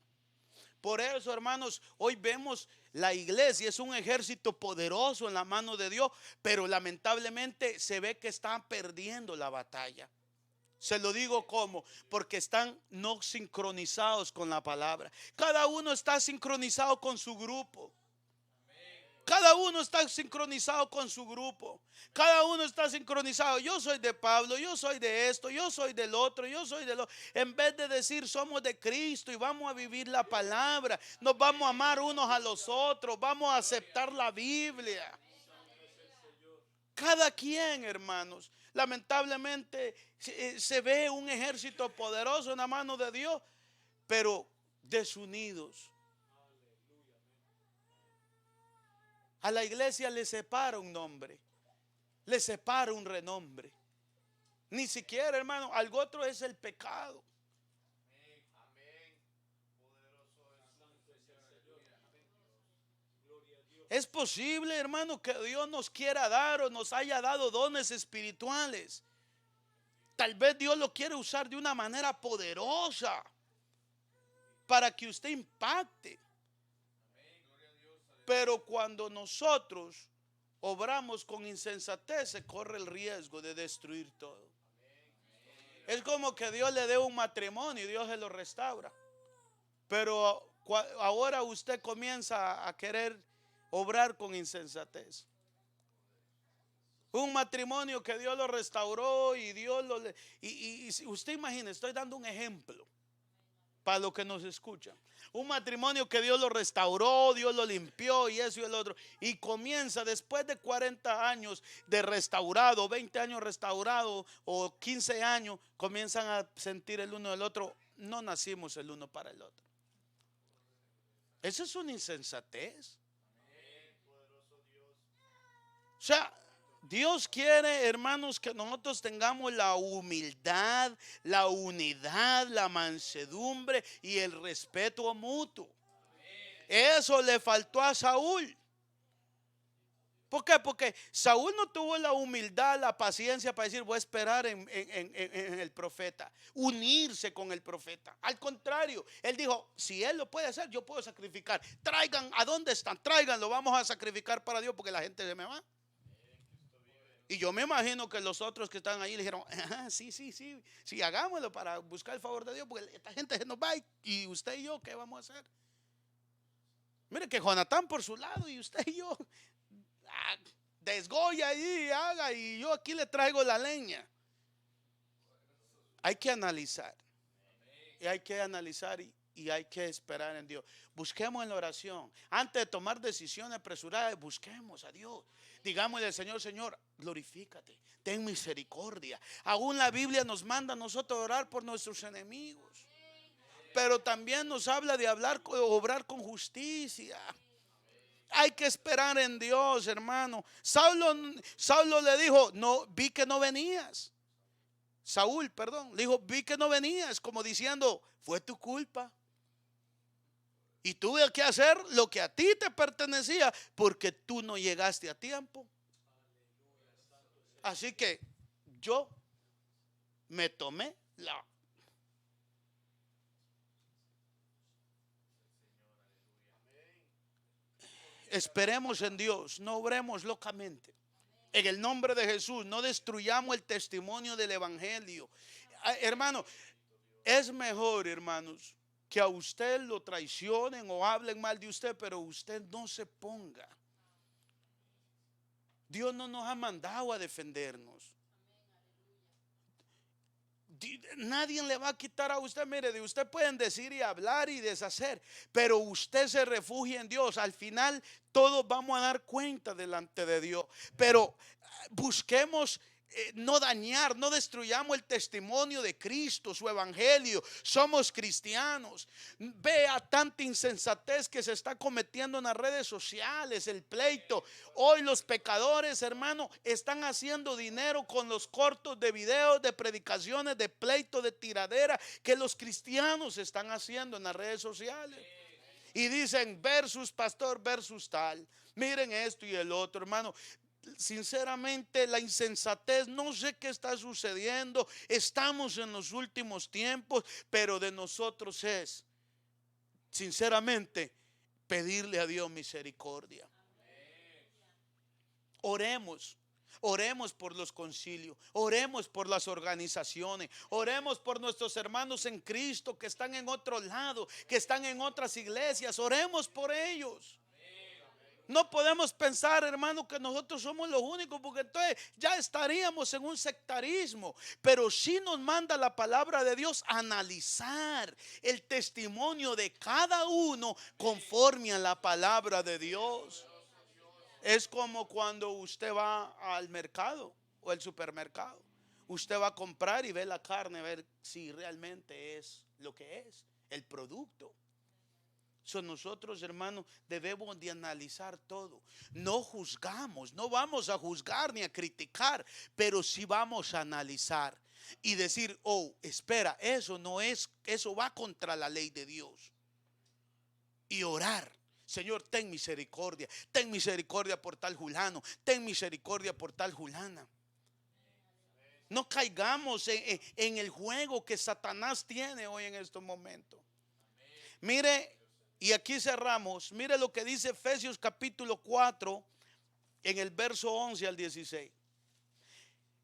Por eso, hermanos, hoy vemos la iglesia es un ejército poderoso en la mano de Dios, pero lamentablemente se ve que están perdiendo la batalla. Se lo digo como, porque están no sincronizados con la palabra. Cada uno está sincronizado con su grupo. Cada uno está sincronizado con su grupo. Cada uno está sincronizado. Yo soy de Pablo, yo soy de esto, yo soy del otro, yo soy del otro. En vez de decir somos de Cristo y vamos a vivir la palabra, nos vamos a amar unos a los otros, vamos a aceptar la Biblia. Cada quien, hermanos. Lamentablemente se ve un ejército poderoso en la mano de Dios, pero desunidos. A la iglesia le separa un nombre, le separa un renombre. Ni siquiera, hermano, algo otro es el pecado. Es posible, hermano, que Dios nos quiera dar o nos haya dado dones espirituales. Tal vez Dios lo quiere usar de una manera poderosa para que usted impacte. Pero cuando nosotros obramos con insensatez, se corre el riesgo de destruir todo. Es como que Dios le dé un matrimonio y Dios se lo restaura. Pero ahora usted comienza a querer obrar con insensatez. Un matrimonio que Dios lo restauró y Dios lo... Y usted imagina, estoy dando un ejemplo para los que nos escuchan. Un matrimonio que Dios lo restauró, Dios lo limpió y eso y el otro. Y comienza después de 40 años de restaurado, 20 años restaurado o 15 años, comienzan a sentir el uno del otro. No nacimos el uno para el otro. Eso es una insensatez. O sea, Dios quiere, hermanos, que nosotros tengamos la humildad, la unidad, la mansedumbre y el respeto mutuo. Eso le faltó a Saúl. ¿Por qué? Porque Saúl no tuvo la humildad, la paciencia para decir voy a esperar en el profeta, unirse con el profeta. Al contrario, él dijo, si él lo puede hacer, yo puedo sacrificar. Traigan, ¿a dónde están? Tráiganlo, vamos a sacrificar para Dios porque la gente se me va. Y yo me imagino que los otros que están ahí le dijeron, sí, hagámoslo para buscar el favor de Dios, porque esta gente se nos va y usted y yo, ¿qué vamos a hacer? Mire que Jonatán por su lado y usted y yo, desgoya ahí, haga, y yo aquí le traigo la leña. Hay que analizar, y hay que analizar y hay que esperar en Dios. Busquemos en la oración. Antes de tomar decisiones apresuradas, busquemos a Dios. Digámosle, Señor, glorifícate, ten misericordia. Aún la Biblia nos manda a nosotros orar por nuestros enemigos. Pero también nos habla de obrar con justicia. Hay que esperar en Dios, hermano. Saulo le dijo, no, vi que no venías. Saúl, perdón, le dijo, vi que no venías, como diciendo, fue tu culpa. Y tuve que hacer lo que a ti te pertenecía porque tú no llegaste a tiempo. Así que yo me tomé la... Esperemos en Dios, no obremos locamente. En el nombre de Jesús, no destruyamos el testimonio del evangelio. Hermano, es mejor, hermanos, que a usted lo traicionen o hablen mal de usted, pero usted no se ponga. Dios no nos ha mandado a defendernos. Nadie le va a quitar a usted. Mire, de usted pueden decir y hablar y deshacer, pero usted se refugia en Dios. Al final todos vamos a dar cuenta delante de Dios. Pero busquemos no dañar, no destruyamos el testimonio de Cristo, su evangelio. Somos cristianos. Vea tanta insensatez que se está cometiendo en las redes sociales, el pleito. Hoy los pecadores, hermano, están haciendo dinero con los cortos de videos, de predicaciones, de pleito, de tiradera que los cristianos están haciendo en las redes sociales. Y dicen versus pastor, versus tal. Miren esto y el otro, hermano. Sinceramente, la insensatez, no sé qué está sucediendo. Estamos en los últimos tiempos, pero de nosotros es, sinceramente, pedirle a Dios misericordia. Oremos. Oremos por los concilios, oremos por las organizaciones, oremos por nuestros hermanos en Cristo que están en otro lado, que están en otras iglesias. Oremos por ellos. No podemos pensar, hermano, que nosotros somos los únicos, porque entonces ya estaríamos en un sectarismo. Pero sí nos manda la palabra de Dios a analizar el testimonio de cada uno conforme a la palabra de Dios. Es como cuando usted va al mercado o al supermercado. Usted va a comprar y ve la carne, a ver si realmente es lo que es, el producto. Nosotros, hermanos, debemos de analizar todo. No juzgamos, no vamos a juzgar ni a criticar, pero sí vamos a analizar y decir, oh, espera, eso no es, eso va contra la ley de Dios. Y orar. Señor, ten misericordia por tal fulano, ten misericordia por tal fulana. No caigamos en el juego que Satanás tiene hoy en estos momentos. Mire, y aquí cerramos. Mire lo que dice Efesios capítulo 4 en el verso 11 al 16.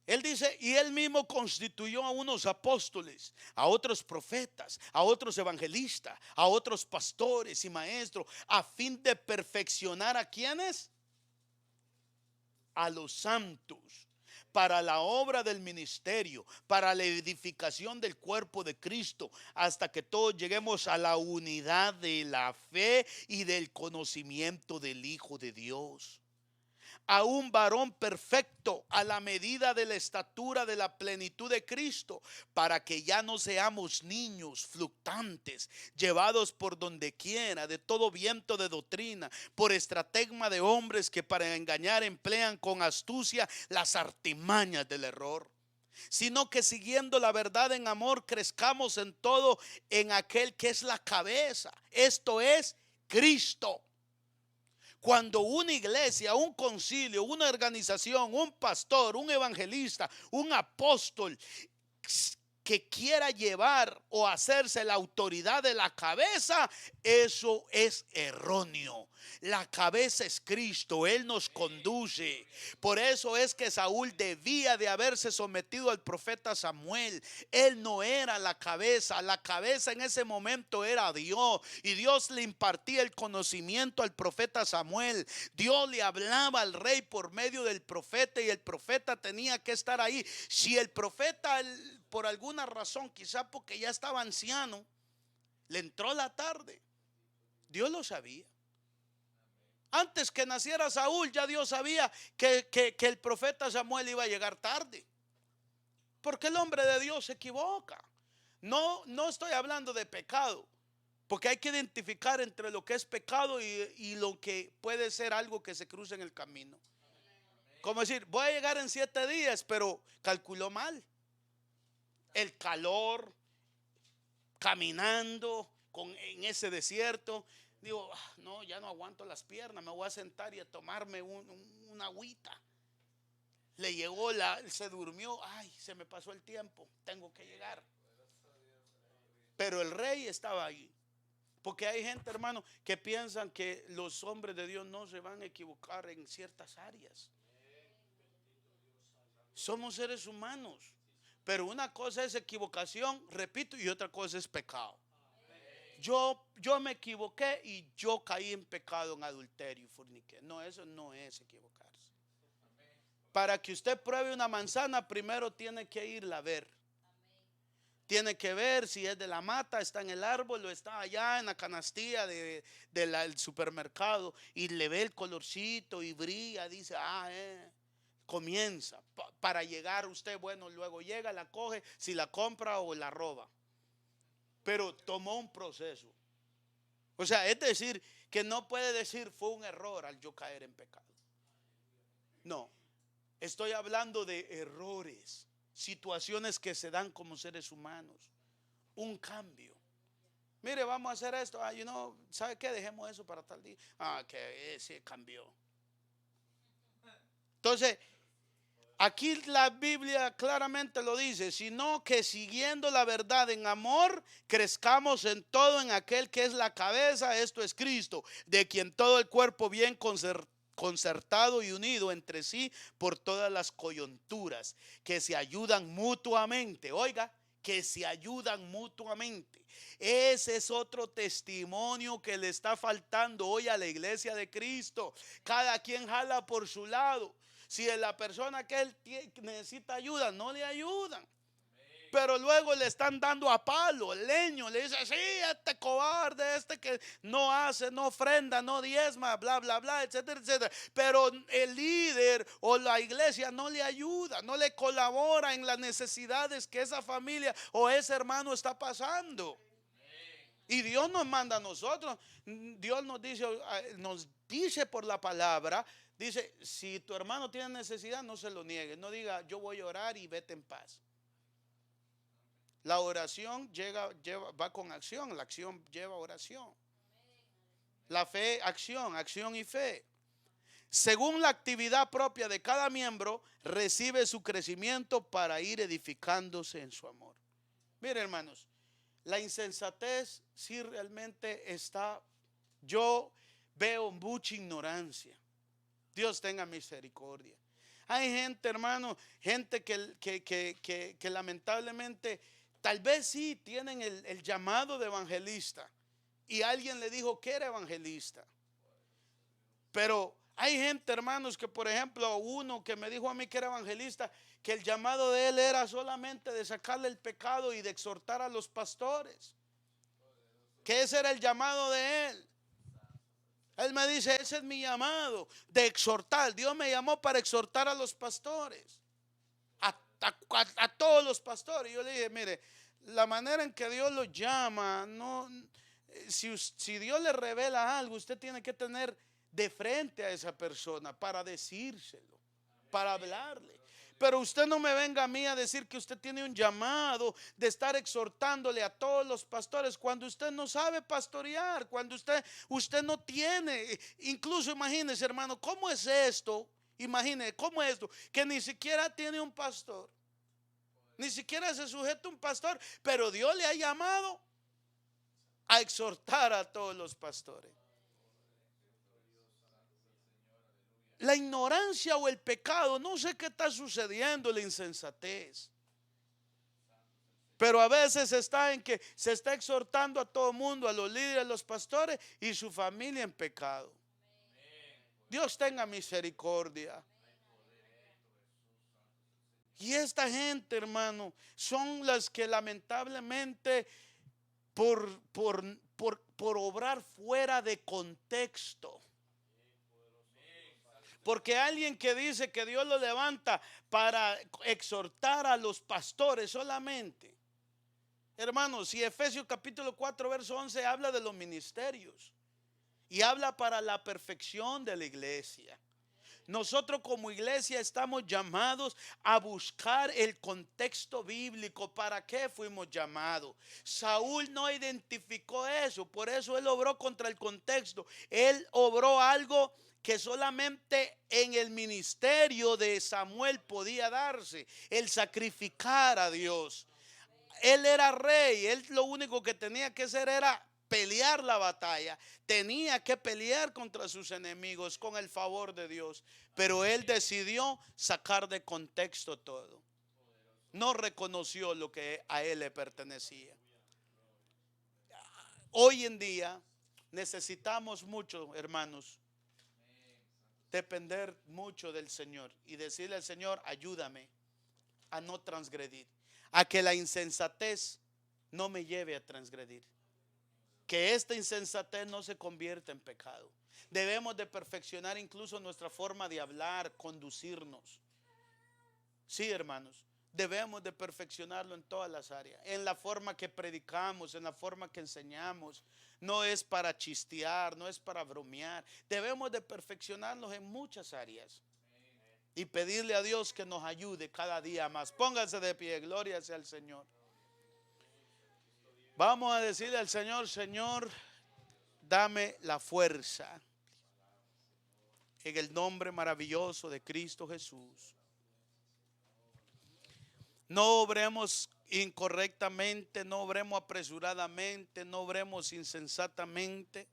Él dice, y él mismo constituyó a unos apóstoles, a otros profetas, a otros evangelistas, a otros pastores y maestros, a fin de perfeccionar a quienes, a los santos, para la obra del ministerio, para la edificación del cuerpo de Cristo, hasta que todos lleguemos a la unidad de la fe y del conocimiento del Hijo de Dios, a un varón perfecto a la medida de la estatura de la plenitud de Cristo, para que ya no seamos niños fluctuantes, llevados por donde quiera de todo viento de doctrina, por estratagema de hombres que para engañar emplean con astucia las artimañas del error, sino que siguiendo la verdad en amor crezcamos en todo en aquel que es la cabeza, esto es Cristo. Cuando una iglesia, un concilio, una organización, un pastor, un evangelista, un apóstol que quiera llevar o hacerse la autoridad de la cabeza, eso es erróneo. La cabeza es Cristo, Él nos conduce. Por eso es que Saúl debía de haberse sometido al profeta Samuel. Él no era la cabeza en ese momento era Dios. Y Dios le impartía el conocimiento al profeta Samuel. Dios le hablaba al rey por medio del profeta y el profeta tenía que estar ahí. Si el profeta por alguna razón, quizá porque ya estaba anciano, le entró la tarde, Dios lo sabía. Antes que naciera Saúl, ya Dios sabía que el profeta Samuel iba a llegar tarde, porque el hombre de Dios se equivoca. No estoy hablando de pecado, porque hay que identificar entre lo que es pecado y lo que puede ser algo que se cruza en el camino. Como decir, voy a llegar en 7 días, pero calculó mal. El calor, caminando en ese desierto. Digo, no, ya no aguanto las piernas, me voy a sentar y a tomarme una agüita. Le llegó se durmió, ay, se me pasó el tiempo, tengo que llegar. Pero el rey estaba ahí. Porque hay gente, hermano, que piensan que los hombres de Dios no se van a equivocar en ciertas áreas. Somos seres humanos. Pero una cosa es equivocación, repito, y otra cosa es pecado. Yo me equivoqué y yo caí en pecado, en adulterio y forniqué. No, eso no es equivocarse. Para que usted pruebe una manzana, primero tiene que irla a ver. Tiene que ver si es de la mata, está en el árbol o está allá en la canastilla del supermercado, y le ve el colorcito y brilla, dice, comienza para llegar usted, bueno, luego llega, la coge, si la compra o la roba. Pero tomó un proceso. O sea, es decir, que no puede decir fue un error al yo caer en pecado. No, estoy hablando de errores, situaciones que se dan como seres humanos. Un cambio. Mire, vamos a hacer esto. ¿Sabe qué? Dejemos eso para tal día. Que ese cambió. Entonces, aquí la Biblia claramente lo dice, sino que siguiendo la verdad en amor, crezcamos en todo en aquel que es la cabeza, esto es Cristo, de quien todo el cuerpo bien concertado y unido entre sí por todas las coyunturas, que se ayudan mutuamente. Oiga, que se ayudan mutuamente. Ese es otro testimonio que le está faltando hoy a la iglesia de Cristo. Cada quien jala por su lado. Si la persona que él necesita ayuda, no le ayudan. Pero luego le están dando a palo, leño. Le dice, sí, este cobarde, este que no hace, no ofrenda, no diezma, bla, bla, bla, etcétera, etcétera. Pero el líder o la iglesia no le ayuda, no le colabora en las necesidades que esa familia o ese hermano está pasando. Y Dios nos manda a nosotros. Dios nos dice por la palabra, dice, si tu hermano tiene necesidad, no se lo niegue. No diga, yo voy a orar y vete en paz. La oración va con acción. La acción lleva oración. La fe, acción y fe. Según la actividad propia de cada miembro, recibe su crecimiento para ir edificándose en su amor. Mire, hermanos, la insensatez sí realmente está. Yo veo mucha ignorancia. Dios tenga misericordia. Hay gente, hermano, gente que lamentablemente tal vez sí tienen el llamado de evangelista. Y alguien le dijo que era evangelista. Pero hay gente, hermanos, que por ejemplo, uno que me dijo a mí que era evangelista, que el llamado de él era solamente de sacarle el pecado y de exhortar a los pastores. Que ese era el llamado de él. Él me dice, ese es mi llamado, de exhortar. Dios me llamó para exhortar a los pastores, a todos los pastores. Yo le dije, mire, la manera en que Dios los llama, no, si Dios le revela algo, usted tiene que tener de frente a esa persona para decírselo, para hablarle. Pero usted no me venga a mí a decir que usted tiene un llamado de estar exhortándole a todos los pastores cuando usted no sabe pastorear, cuando usted no tiene. Incluso imagínese, hermano, ¿cómo es esto? Imagínese, ¿cómo es esto? Que ni siquiera tiene un pastor, ni siquiera se sujeta a un pastor, pero Dios le ha llamado a exhortar a todos los pastores. La ignorancia o el pecado, no sé qué está sucediendo, la insensatez. Pero a veces está en que se está exhortando a todo el mundo, a los líderes, a los pastores y su familia en pecado. Dios tenga misericordia. Y esta gente, hermano, son las que lamentablemente por obrar fuera de contexto. Porque alguien que dice que Dios lo levanta para exhortar a los pastores solamente. Hermanos, si Efesios capítulo 4 verso 11 habla de los ministerios y habla para la perfección de la iglesia. Nosotros como iglesia estamos llamados a buscar el contexto bíblico. ¿Para qué fuimos llamados? Saúl no identificó eso, por eso él obró contra el contexto. Él obró algo que solamente en el ministerio de Samuel podía darse, el sacrificar a Dios. Él era rey, él lo único que tenía que hacer era pelear la batalla, tenía que pelear contra sus enemigos con el favor de Dios, pero él decidió sacar de contexto todo. No reconoció lo que a él le pertenecía. Hoy en día necesitamos mucho, hermanos, depender mucho del Señor y decirle al Señor, ayúdame a no transgredir, a que la insensatez no me lleve a transgredir, que esta insensatez no se convierta en pecado. Debemos de perfeccionar incluso nuestra forma de hablar, conducirnos. Sí, hermanos, debemos de perfeccionarlo en todas las áreas, en la forma que predicamos, en la forma que enseñamos. No es para chistear, no es para bromear. Debemos de perfeccionarnos en muchas áreas y pedirle a Dios que nos ayude cada día más. Pónganse de pie, gloria sea al Señor. Vamos a decirle al Señor, Señor, dame la fuerza en el nombre maravilloso de Cristo Jesús. No obremos incorrectamente, no obremos apresuradamente, no obremos insensatamente.